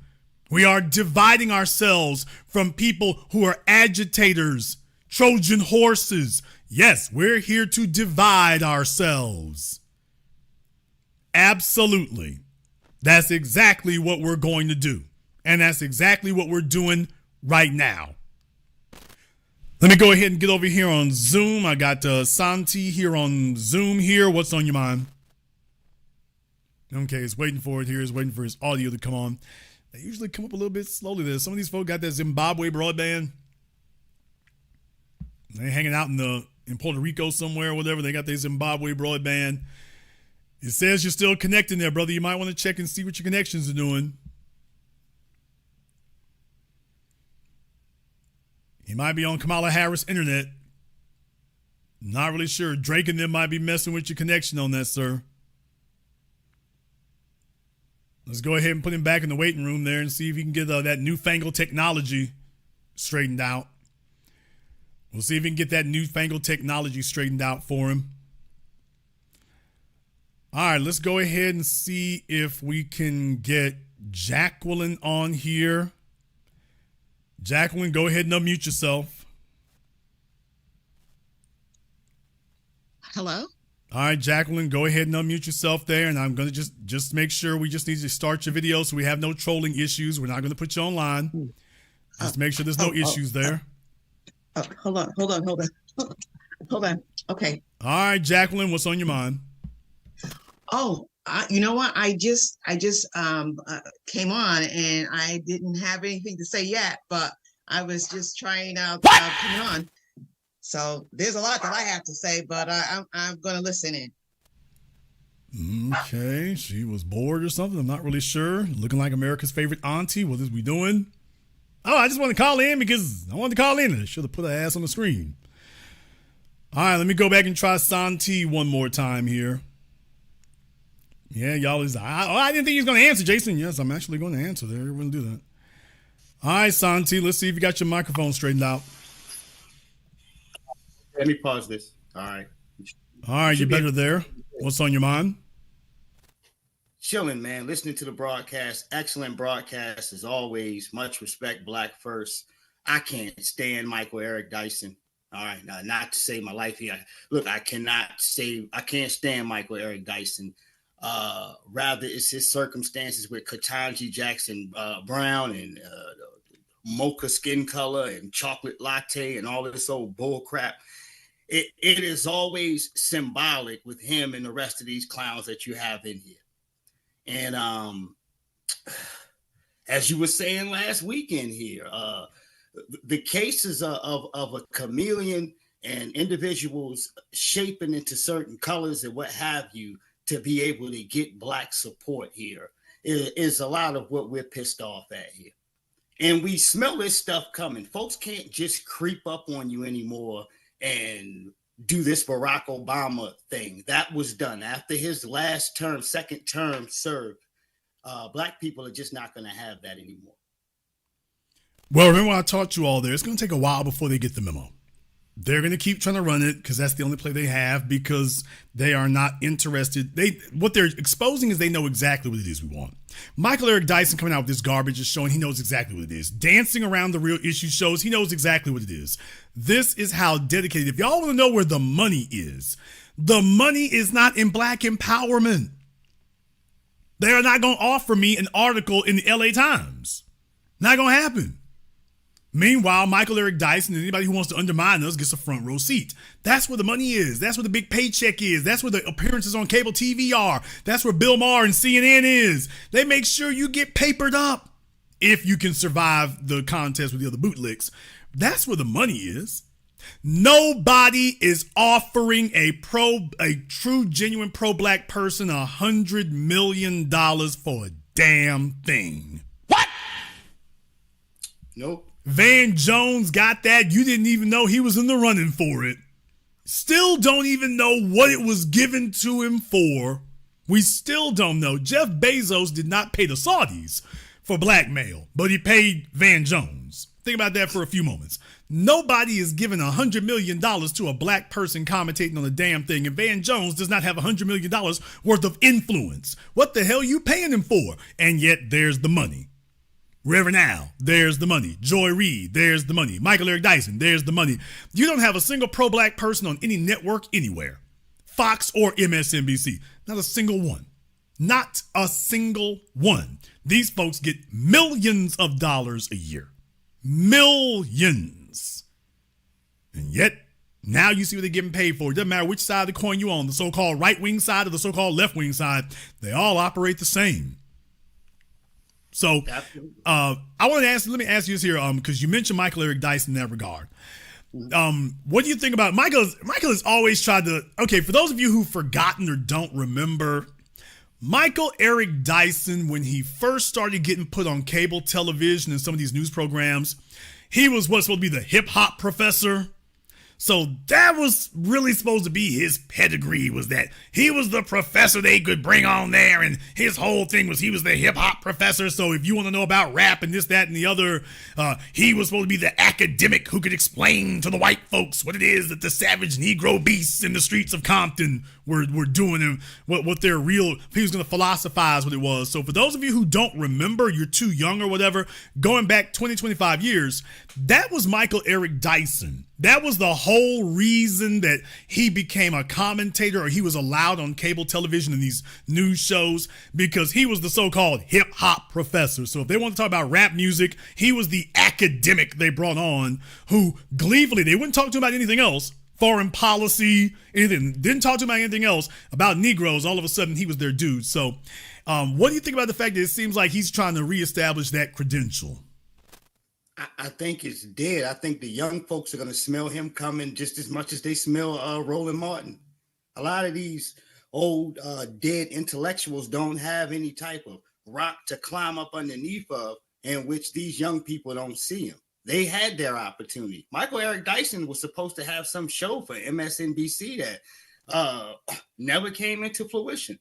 We are dividing ourselves from people who are agitators, Trojan horses. Yes, we're here to divide ourselves. Absolutely. That's exactly what we're going to do. And that's exactly what we're doing right now. Let me go ahead and get over here on Zoom. I got Santi here on Zoom here. What's on your mind? Okay, it's waiting for it here. It's waiting for his audio to come on. They usually come up a little bit slowly there. Some of these folks got that Zimbabwe broadband. They're hanging out in Puerto Rico somewhere or whatever. They got their Zimbabwe broadband. It says you're still connecting there, brother. You might want to check and see what your connections are doing. He might be on Kamala Harris internet. Not really sure. Drake and them might be messing with your connection on that, sir. Let's go ahead and put him back in the waiting room there and see if he can get that newfangled technology straightened out. We'll see if we can get that newfangled technology straightened out for him. All right, let's go ahead and see if we can get Jacqueline on here. Jacqueline, go ahead and unmute yourself. Hello? All right, Jacqueline, go ahead and unmute yourself there. And I'm going to just make sure we just need to start your video so we have no trolling issues. We're not going to put you online. Just make sure there's no issues there. Hold on. Okay. All right, Jacqueline, what's on your mind? You know what? I just came on and I didn't have anything to say yet, but I was just trying out coming on. So there's a lot that I have to say, but I'm going to listen in. Okay, she was bored or something. I'm not really sure. Looking like America's favorite auntie. What is we doing? Oh, I just want to call in because I wanted to call in. I should have put her ass on the screen. All right, let me go back and try Santi one more time here. Yeah, y'all is. I didn't think he was going to answer, Jason. Yes, I'm actually going to answer there. We're going to do that. All right, Santi, let's see if you got your microphone straightened out. Let me pause this. All right. All right, you better there. What's on your mind? Chilling, man. Listening to the broadcast. Excellent broadcast as always. Much respect, Black first. I can't stand Michael Eric Dyson. All right. Now, not to save my life here. Look, I can't stand Michael Eric Dyson. Rather, it's his circumstances with Ketanji Jackson Brown and mocha skin color and chocolate latte and all of this old bull crap. It is always symbolic with him and the rest of these clowns that you have in here. And as you were saying last weekend here, the cases of a chameleon and individuals shaping into certain colors and what have you to be able to get Black support here is a lot of what we're pissed off at here. And we smell this stuff coming. Folks can't just creep up on you anymore and do this Barack Obama thing. That was done after his last term, second term served. Black people are just not going to have that anymore. Well, remember when I taught you all there, it's going to take a while before they get the memo. They're going to keep trying to run it because that's the only play they have, because they are not interested. What they're exposing is they know exactly what it is we want. Michael Eric Dyson coming out with this garbage is showing he knows exactly what it is. Dancing around the real issue shows he knows exactly what it is. This is how dedicated. If y'all want to know where the money is not in Black empowerment. They are not going to offer me an article in the LA Times. Not going to happen. Meanwhile, Michael Eric Dyson and anybody who wants to undermine us gets a front row seat. That's where the money is. That's where the big paycheck is. That's where the appearances on cable TV are. That's where Bill Maher and CNN is. They make sure you get papered up if you can survive the contest with the other bootlicks. That's where the money is. Nobody is offering a true, genuine pro-Black person $100 million for a damn thing. What? Nope. Van Jones got that. You didn't even know he was in the running for it. Still don't even know what it was given to him for. We still don't know. Jeff Bezos did not pay the Saudis for blackmail, but he paid Van Jones. Think about that for a few moments. Nobody is giving $100 million to a Black person commentating on a damn thing, and Van Jones does not have $100 million worth of influence. What the hell are you paying him for? And yet there's the money. Reverend Al, there's the money. Joy Reid, there's the money. Michael Eric Dyson, there's the money. You don't have a single pro-Black person on any network anywhere. Fox or MSNBC. Not a single one. Not a single one. These folks get millions of dollars a year. Millions. And yet, now you see what they're getting paid for. It doesn't matter which side of the coin you're on, the so-called right-wing side or the so-called left-wing side. They all operate the same. So let me ask you this here, because you mentioned Michael Eric Dyson in that regard. What do you think about Michael has always tried to, okay, for those of you who've forgotten or don't remember, Michael Eric Dyson, when he first started getting put on cable television and some of these news programs, he was what's supposed to be the hip hop professor. So that was really supposed to be his pedigree, was that he was the professor they could bring on there, and his whole thing was he was the hip-hop professor. So if you want to know about rap and this, that, and the other, he was supposed to be the academic who could explain to the white folks what it is that the savage Negro beasts in the streets of Compton were doing, and what their real, he was going to philosophize what it was. So for those of you who don't remember, you're too young or whatever, going back 20, 25 years, that was Michael Eric Dyson. That was the whole reason that he became a commentator, or he was allowed on cable television in these news shows, because he was the so-called hip-hop professor. So if they want to talk about rap music, he was the academic they brought on who gleefully, they wouldn't talk to him about anything else, foreign policy, anything, didn't talk to him about anything else, about Negroes. All of a sudden, he was their dude. So what do you think about the fact that it seems like he's trying to reestablish that credential? I think it's dead. I think the young folks are going to smell him coming just as much as they smell Roland Martin. A lot of these old dead intellectuals don't have any type of rock to climb up underneath of, in which these young people don't see him. They had their opportunity. Michael Eric Dyson was supposed to have some show for MSNBC that never came into fruition.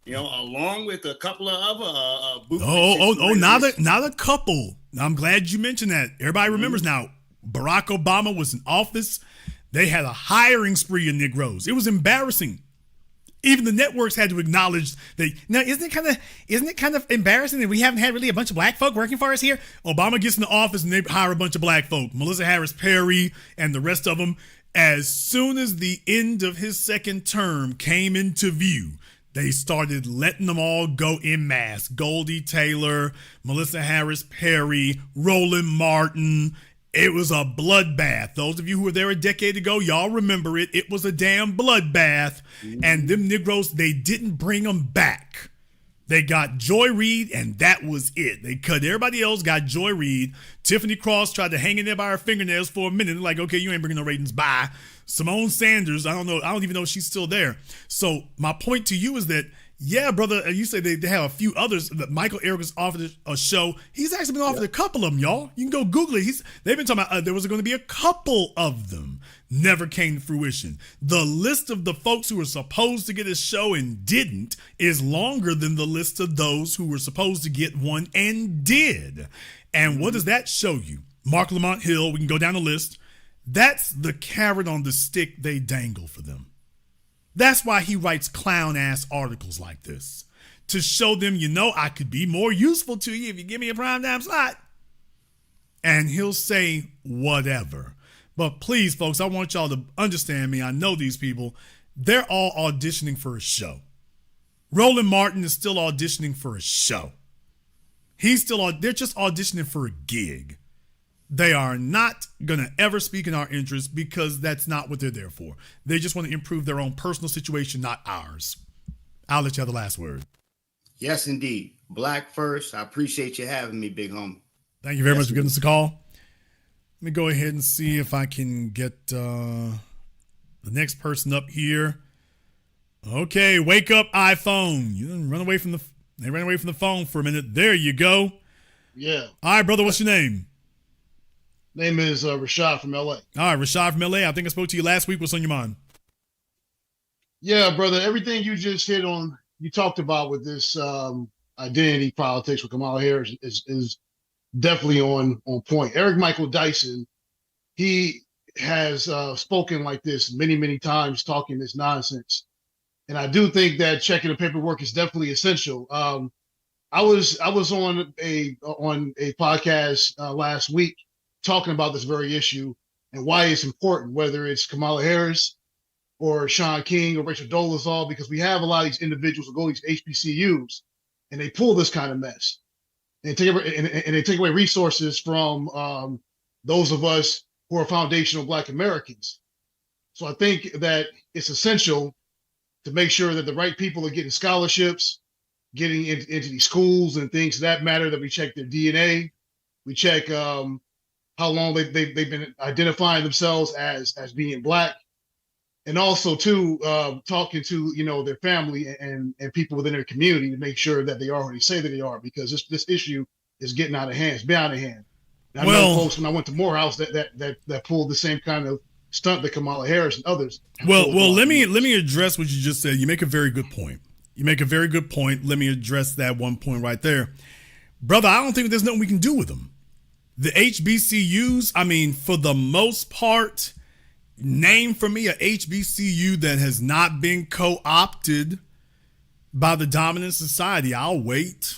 You know, along with a couple of other not a couple. I'm glad you mentioned that. Everybody remembers now. Barack Obama was in office. They had a hiring spree of Negroes. It was embarrassing. Even the networks had to acknowledge that. Now, isn't it kind of embarrassing that we haven't had really a bunch of Black folk working for us here? Obama gets in the office and they hire a bunch of Black folk. Melissa Harris Perry and the rest of them. As soon as the end of his second term came into view, they started letting them all go en masse. Goldie Taylor, Melissa Harris Perry, Roland Martin. It was a bloodbath. Those of you who were there a decade ago, y'all remember it. It was a damn bloodbath. And them Negroes, they didn't bring them back. They got Joy Reid, and that was it. They cut everybody else, got Joy Reid. Tiffany Cross tried to hang in there by her fingernails for a minute. Like, okay, you ain't bringing no ratings. Bye. Simone Sanders, I don't know. I don't even know if she's still there. So my point to you is that, yeah, brother, you say they have a few others. That Michael Eric was offered a show. He's actually been offered a couple of them, y'all. You can go Google it. They've been talking about there was going to be a couple of them. Never came to fruition. The list of the folks who were supposed to get a show and didn't is longer than the list of those who were supposed to get one and did. And what does that show you? Mark Lamont Hill, we can go down the list. That's the carrot on the stick they dangle for them. That's why he writes clown-ass articles like this. To show them, I could be more useful to you if you give me a primetime slot. And he'll say whatever. But please, folks, I want y'all to understand me. I know these people. They're all auditioning for a show. Roland Martin is still auditioning for a show. They're just auditioning for a gig. They are not going to ever speak in our interest because that's not what they're there for. They just want to improve their own personal situation, not ours. I'll let you have the last word. Yes, indeed. Black first. I appreciate you having me, big homie. Thank you very much for giving us a call. Let me go ahead and see if I can get the next person up here. Okay, wake up, iPhone. You didn't run away from they ran away from the phone for a minute. There you go. Yeah. All right, brother, what's your name? Name is Rashad from LA. All right, Rashad from LA. I think I spoke to you last week. What's on your mind? Yeah, brother. Everything you just hit on, you talked about with this identity politics with Kamala Harris is definitely on point. Eric Michael Dyson, he has spoken like this many, many times, talking this nonsense. And I do think that checking the paperwork is definitely essential. I was on a podcast last week talking about this very issue and why it's important, whether it's Kamala Harris or Sean King or Rachel Dolezal, because we have a lot of these individuals who go to these HBCUs and they pull this kind of mess and they take away resources from those of us who are foundational Black Americans. So I think that it's essential to make sure that the right people are getting scholarships, getting into these schools and things of that matter, that we check their DNA, we check how long they've been identifying themselves as being Black, and also too talking to their family and people within their community to make sure that they are who they say that they are, because this issue is getting out of hand. It's been out of hand. And I know folks when I went to Morehouse that pulled the same kind of stunt that Kamala Harris and others. Well, let me address what you just said. You make a very good point. Let me address that one point right there, brother. I don't think there's nothing we can do with them. The HBCUs, I mean, for the most part, name for me a HBCU that has not been co-opted by the dominant society. I'll wait.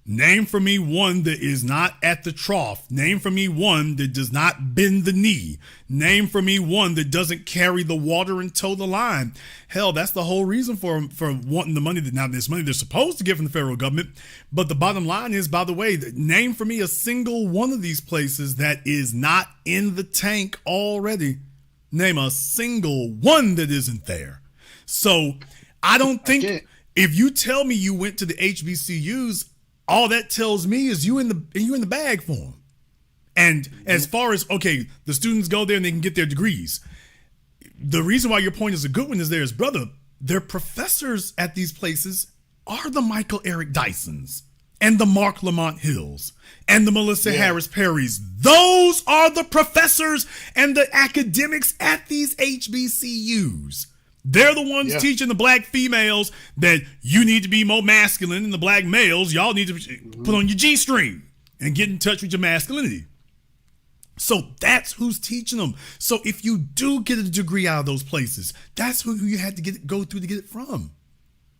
Name for me one that is not at the trough. Name for me one that does not bend the knee. Name for me one that doesn't carry the water and toe the line. Hell, that's the whole reason for wanting the money. Now, this money they're supposed to get from the federal government. But the bottom line is, by the way, name for me a single one of these places that is not in the tank already. Name a single one that isn't there. So I don't think if you tell me you went to the HBCUs, all that tells me is you in the bag for them. And as far as, okay, the students go there and they can get their degrees. The reason why your point is a good one is brother, their professors at these places are the Michael Eric Dysons and the Mark Lamont Hills and the Melissa Harris Perrys. Those are the professors and the academics at these HBCUs. They're the ones teaching the Black females that you need to be more masculine, and the Black males, y'all need to put on your G-string and get in touch with your masculinity. So that's who's teaching them. So if you do get a degree out of those places, that's who you had to go through to get it from.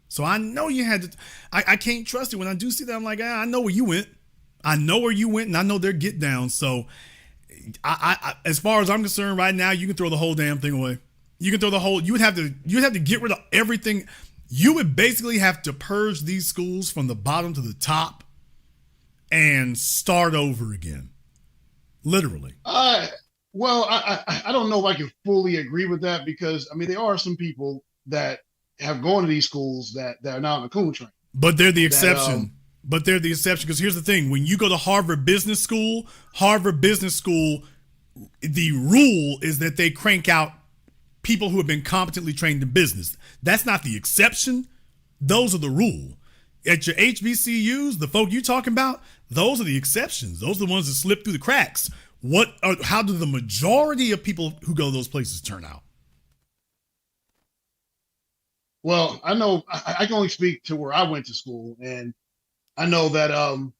So I know you had to. I can't trust it. When I do see that, I'm like, I know where you went. And I know their get down. So I as far as I'm concerned right now, you can throw the whole damn thing away. You can throw the whole, you would have to get rid of everything. You would basically have to purge these schools from the bottom to the top and start over again. Literally. Well, I don't know if I can fully agree with that, because I mean, there are some people that have gone to these schools that are now on the coon train. But they're the exception. Because here's the thing. When you go to Harvard Business School, the rule is that they crank out people who have been competently trained in business. That's not the exception. Those are the rule. At your HBCUs, the folk you talking about, those are the exceptions. Those are the ones that slip through the cracks. How do the majority of people who go to those places turn out? Well, I know I can only speak to where I went to school, and I know that a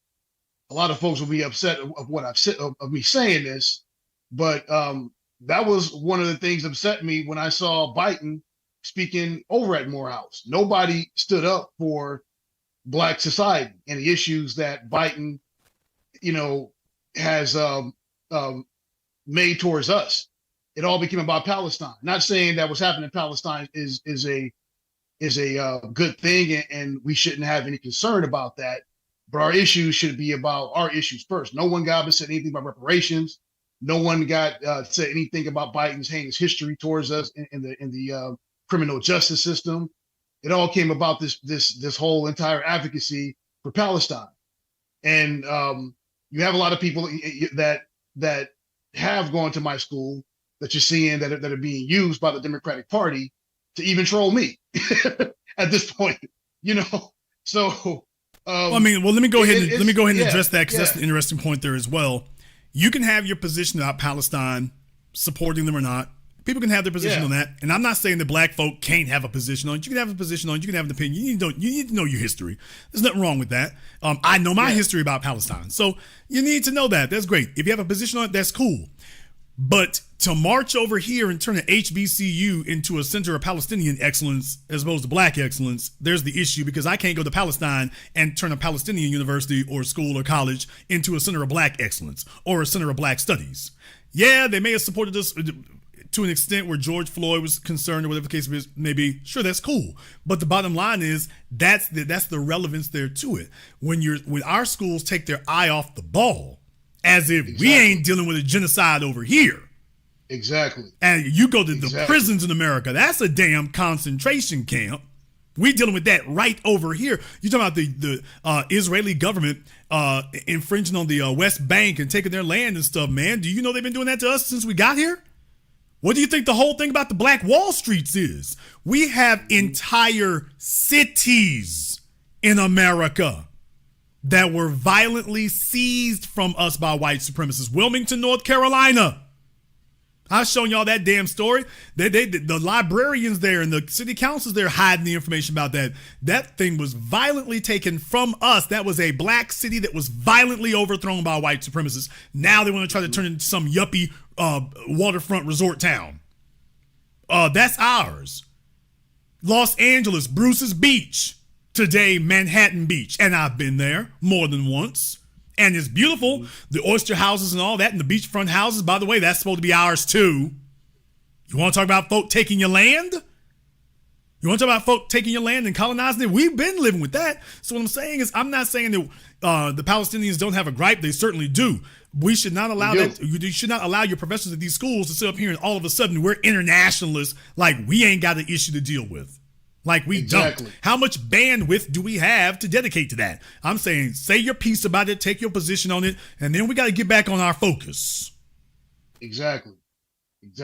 lot of folks will be upset of what I've said of me saying this, but that was one of the things that upset me when I saw Biden speaking over at Morehouse. Nobody stood up for Black society and the issues that Biden, has made towards us. It all became about Palestine. Not saying that what's happening in Palestine is a good thing, and we shouldn't have any concern about that. But our issues should be about our issues first. No one got up and said anything about reparations. No one got said anything about Biden's heinous history towards us in the criminal justice system. It all came about this whole entire advocacy for Palestine, and you have a lot of people that have gone to my school that you're seeing that are being used by the Democratic Party to even troll me at this point, So, let me go ahead and address that, because that's an interesting point there as well. You can have your position about Palestine, supporting them or not. People can have their position on that, and I'm not saying that Black folk can't have a position on it. You can have a position on it. You can have an opinion. You need to know your history. There's nothing wrong with that. I know my history about Palestine, so you need to know that. That's great. If you have a position on it, that's cool. But to march over here and turn an HBCU into a center of Palestinian excellence as opposed to Black excellence, there's the issue, because I can't go to Palestine and turn a Palestinian university or school or college into a center of Black excellence or a center of Black studies. Yeah, they may have supported us to an extent where George Floyd was concerned or whatever the case may be. Sure, that's cool. But the bottom line is that's the relevance there to it. When our schools take their eye off the ball, as if we ain't dealing with a genocide over here. Exactly. And you go to the prisons in America, that's a damn concentration camp. We dealing with that right over here. You talking about the Israeli government infringing on the West Bank and taking their land and stuff, man. Do you know they've been doing that to us since we got here? What do you think the whole thing about the Black Wall Streets is? We have entire cities in America that were violently seized from us by white supremacists. Wilmington, North Carolina. I've shown y'all that damn story. The librarians there and the city councils there hiding the information about that. That thing was violently taken from us. That was a Black city that was violently overthrown by white supremacists. Now they want to try to turn it into some yuppie waterfront resort town. That's ours. Los Angeles, Bruce's Beach. Today, Manhattan Beach. And I've been there more than once. And it's beautiful. The oyster houses and all that, and the beachfront houses, by the way, that's supposed to be ours too. You want to talk about folk taking your land? You want to talk about folk taking your land and colonizing it? We've been living with that. So what I'm saying is, I'm not saying that the Palestinians don't have a gripe. They certainly do. We should not allow that. You should not allow your professors at these schools to sit up here and all of a sudden we're internationalists, like we ain't got an issue to deal with. Like we don't. How much bandwidth do we have to dedicate to that? I'm saying, say your piece about it, take your position on it, and then we got to get back on our focus. Exactly. And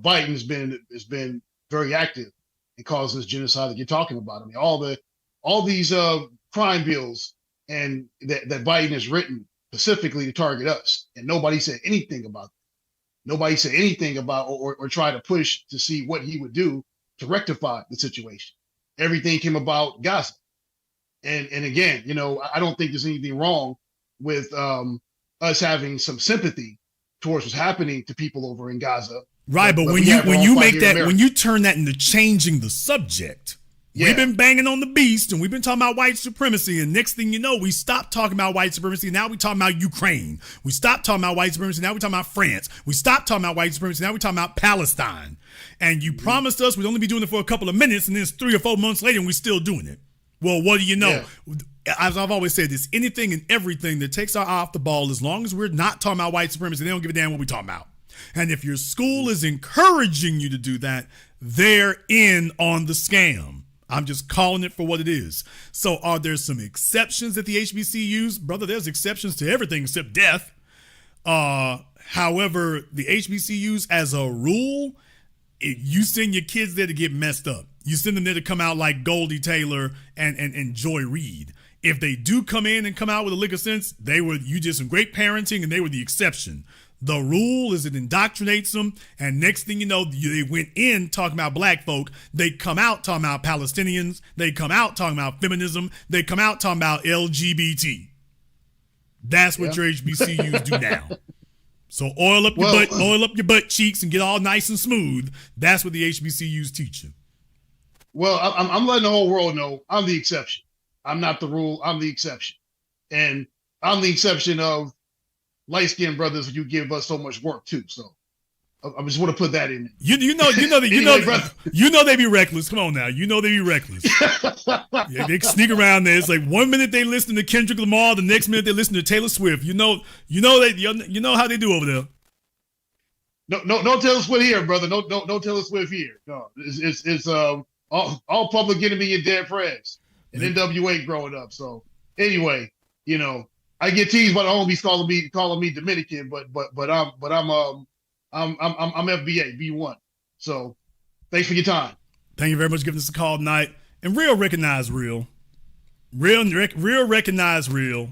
Biden has been very active in causing this genocide that you're talking about. I mean, all these crime bills and that Biden has written specifically to target us, and nobody said anything about it. Nobody said anything about or try to push to see what he would do to rectify the situation. Everything came about Gaza. And again, I don't think there's anything wrong with us having some sympathy towards what's happening to people over in Gaza. Right, but when you turn that into changing the subject, we've been banging on the beast and we've been talking about white supremacy, and next thing you know, we stopped talking about white supremacy, and now we're talking about Ukraine. We stopped talking about white supremacy, now we're talking about France. We stopped talking about white supremacy, now we're talking about Palestine. And you promised us we'd only be doing it for a couple of minutes, and then it's 3 or 4 months later and we're still doing it. Well, what do you know? As I've always said, this anything and everything that takes our eye off the ball, as long as we're not talking about white supremacy, they don't give a damn what we're talking about. And if your school is encouraging you to do that, they're in on the scam. I'm just calling it for what it is. So are there some exceptions at the HBCUs? Brother, there's exceptions to everything except death. However, the HBCUs as a rule, you send your kids there to get messed up. You send them there to come out like Goldie Taylor and Joy Reid. If they do come in and come out with a lick of sense, you did some great parenting and they were the exception. The rule is it indoctrinates them, and next thing you know, they went in talking about black folk. They come out talking about Palestinians. They come out talking about feminism. They come out talking about LGBT. That's what your HBCUs do now. So oil up your butt cheeks and get all nice and smooth. That's what the HBCUs teach you. Well, I'm letting the whole world know I'm the exception. I'm not the rule. I'm the exception, and I'm the exception of light-skinned brothers. You give us so much work too. So I just want to put that in there. You know they be reckless. Come on now, you know they be reckless. Yeah, they sneak around there. It's like 1 minute they listen to Kendrick Lamar, the next minute they listen to Taylor Swift. You know how they do over there. No Taylor Swift here, brother. No Taylor Swift here. No, it's all Public Enemy and Dead Prez and NWA growing up. So anyway, I get teased by the homies calling me Dominican, but I'm FBA B1. So thanks for your time. Thank you very much for giving us a call tonight. And real recognize real. Real recognize real.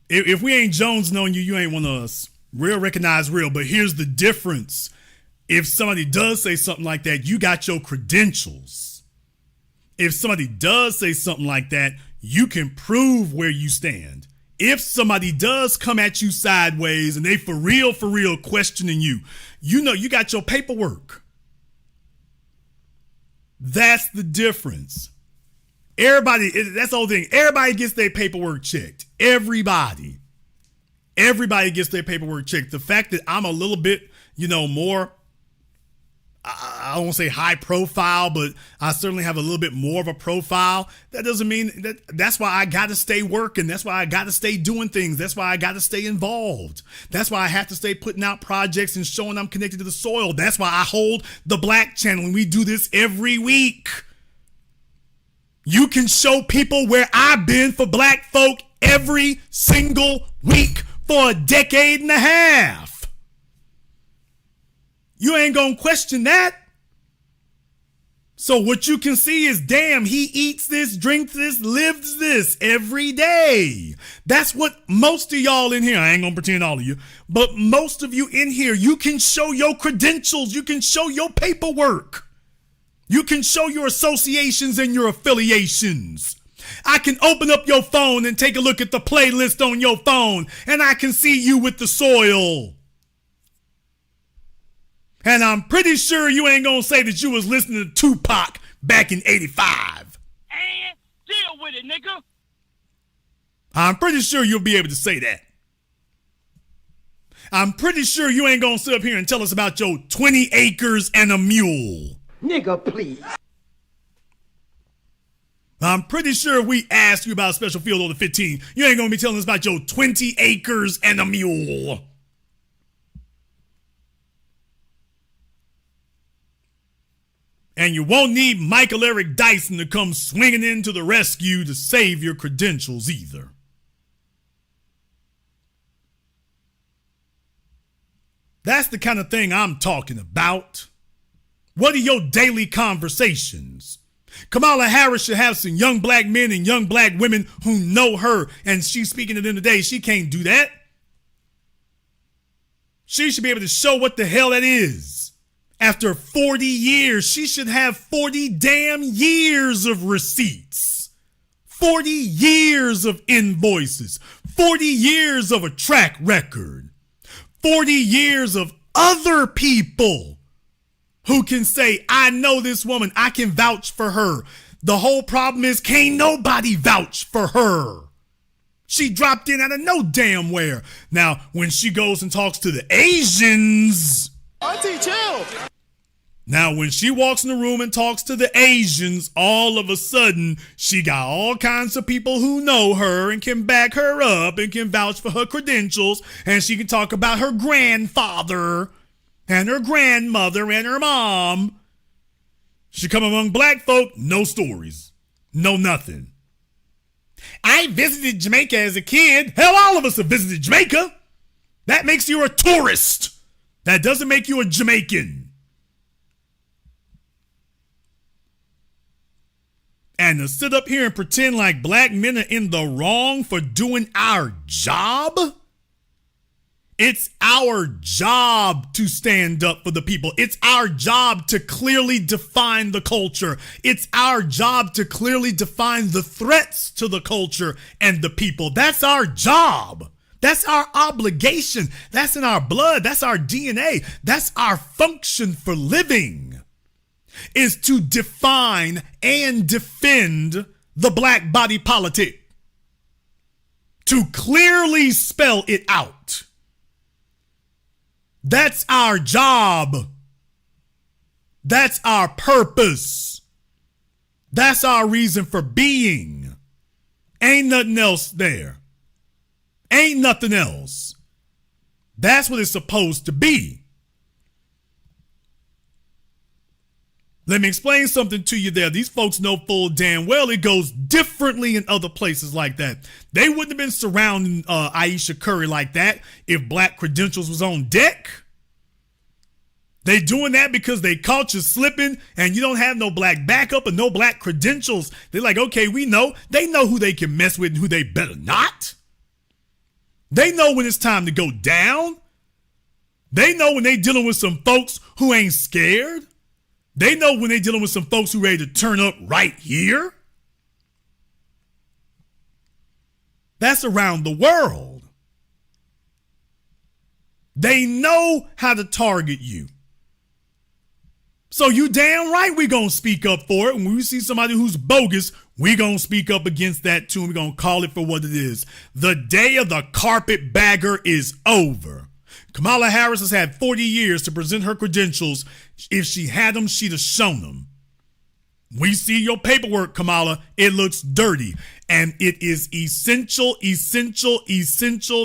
If we ain't Jones knowing you, you ain't one of us. Real recognize real. But here's the difference. If somebody does say something like that, you got your credentials. If somebody does say something like that, you can prove where you stand. If somebody does come at you sideways and they for real questioning you, you got your paperwork. That's the difference. That's the whole thing. Everybody gets their paperwork checked. Everybody gets their paperwork checked. The fact that I'm a little bit, more, I don't want to say high profile, but I certainly have a little bit more of a profile. That doesn't mean that's why I got to stay working. That's why I got to stay doing things. That's why I got to stay involved. That's why I have to stay putting out projects and showing I'm connected to the soil. That's why I hold the Black Channel and we do this every week. You can show people where I've been for black folk every single week for a decade and a half. You ain't gonna question that. So what you can see is, damn, he eats this, drinks this, lives this every day. That's what most of y'all in here, I ain't gonna pretend all of you, but most of you in here, you can show your credentials. You can show your paperwork. You can show your associations and your affiliations. I can open up your phone and take a look at the playlist on your phone, and I can see you with the soil. And I'm pretty sure you ain't gonna say that you was listening to Tupac back in 85. And deal with it, nigga. I'm pretty sure you'll be able to say that. I'm pretty sure you ain't gonna sit up here and tell us about your 20 acres and a mule. Nigga, please. I'm pretty sure if we ask you about Special Field Order 15, you ain't gonna be telling us about your 20 acres and a mule. And you won't need Michael Eric Dyson to come swinging into the rescue to save your credentials either. That's the kind of thing I'm talking about. What are your daily conversations? Kamala Harris should have some young black men and young black women who know her, and she's speaking to them today. She can't do that. She should be able to show what the hell that is. After 40 years, she should have 40 damn years of receipts, 40 years of invoices, 40 years of a track record, 40 years of other people who can say, I know this woman, I can vouch for her. The whole problem is, can't nobody vouch for her. She dropped in out of no damn where. Now, when she goes and talks to the Asians... Auntie, chill. Now, when she walks in the room and talks to the Asians, all of a sudden, she got all kinds of people who know her and can back her up and can vouch for her credentials. And she can talk about her grandfather and her grandmother and her mom. She come among black folk, no stories. No nothing. I visited Jamaica as a kid. Hell, all of us have visited Jamaica. That makes you a tourist. That doesn't make you a Jamaican. And to sit up here and pretend like black men are in the wrong for doing our job? It's our job to stand up for the people. It's our job to clearly define the culture. It's our job to clearly define the threats to the culture and the people. That's our job. That's our obligation. That's in our blood. That's our DNA. That's our function for living, is to define and defend the black body politic, to clearly spell it out. That's our job. That's our purpose. That's our reason for being. Ain't nothing else there. Ain't nothing else. That's what it's supposed to be. Let me explain something to you there. These folks know full damn well it goes differently in other places like that. They wouldn't have been surrounding Aisha Curry like that if black credentials was on deck. They doing that because they caught you slipping and you don't have no black backup and no black credentials. They're like, okay, we know. They know who they can mess with and who they better not. They know when it's time to go down. They know when they dealing with some folks who ain't scared. They know when they're dealing with some folks who ready to turn up right here. That's around the world. They know how to target you. So you damn right we gonna speak up for it. When we see somebody who's bogus, we gonna speak up against that too, and we gonna call it for what it is. The day of the carpetbagger is over. Kamala Harris has had 40 years to present her credentials. If she had them, she'd have shown them. We see your paperwork, Kamala. It looks dirty. And it is essential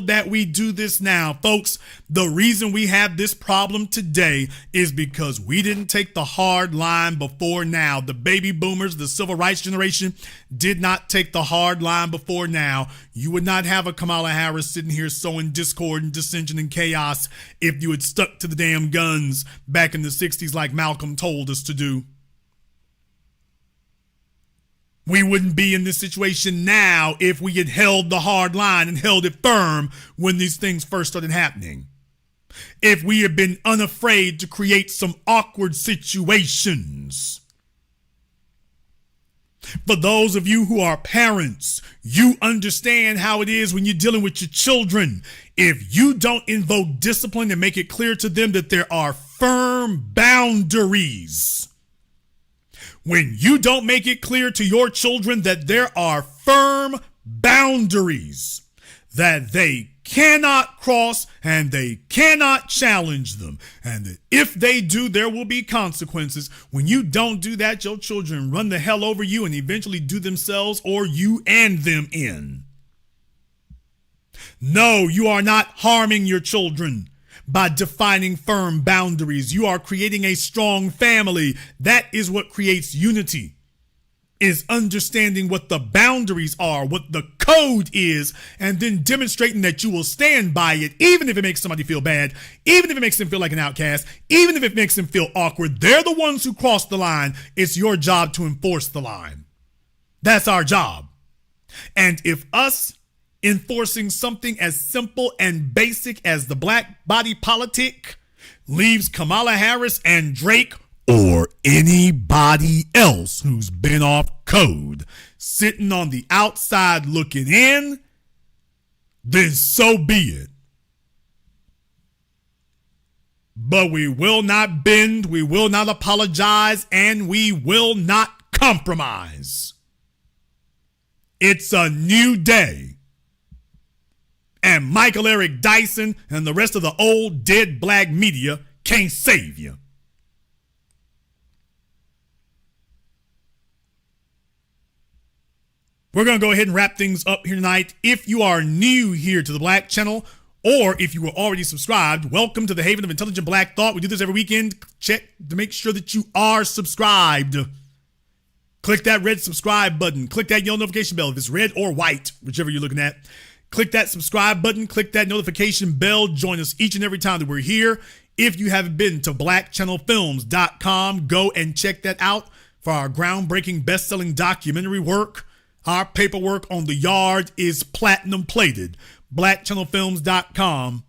that we do this now. Folks, the reason we have this problem today is because we didn't take the hard line before now. The baby boomers, the civil rights generation, did not take the hard line before now. You would not have a Kamala Harris sitting here sowing discord and dissension and chaos if you had stuck to the damn guns back in the 60s like Malcolm told us to do. We wouldn't be in this situation now if we had held the hard line and held it firm when these things first started happening. If we had been unafraid to create some awkward situations. For those of you who are parents, you understand how it is when you're dealing with your children. If you don't invoke discipline and make it clear to them that there are firm boundaries, when you don't make it clear to your children that there are firm boundaries that they cannot cross and they cannot challenge them, and that if they do, there will be consequences. When you don't do that, your children run the hell over you and eventually do themselves or you and them in. No, you are not harming your children by defining firm boundaries. You are creating a strong family. That is what creates unity, is understanding what the boundaries are, what the code is, and then demonstrating that you will stand by it, even if it makes somebody feel bad, even if it makes them feel like an outcast, even if it makes them feel awkward. They're the ones who crossed the line. It's your job to enforce the line. That's our job. And if us enforcing something as simple and basic as the black body politic leaves Kamala Harris and Drake or anybody else who's been off code sitting on the outside looking in, then so be it. But we will not bend, we will not apologize, and we will not compromise. It's a new day. And Michael Eric Dyson and the rest of the old dead black media can't save you. We're going to go ahead and wrap things up here tonight. If you are new here to the Black Channel, Or if you were already subscribed, welcome to the Haven of Intelligent Black Thought. We do this every weekend. Check to make sure that you are subscribed. Click that red subscribe button. Click that yellow notification bell if it's red or white, whichever you're looking at. Click that subscribe button. Click that notification bell. Join us each and every time that we're here. If you haven't been to blackchannelfilms.com, go and check that out for our groundbreaking best-selling documentary work. Our paperwork on the yard is platinum plated. blackchannelfilms.com.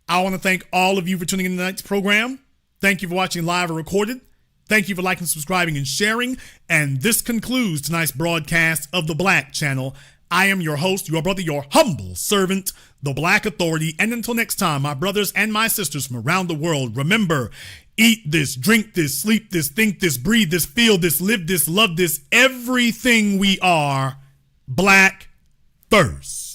I want to thank all of you for tuning in to tonight's program. Thank you for watching live or recorded. Thank you for liking, subscribing, and sharing. And this concludes tonight's broadcast of the Black Channel. I am your host, your brother, your humble servant, the Black Authority. And until next time, my brothers and my sisters from around the world, remember, eat this, drink this, sleep this, think this, breathe this, feel this, live this, love this, everything we are, Black first.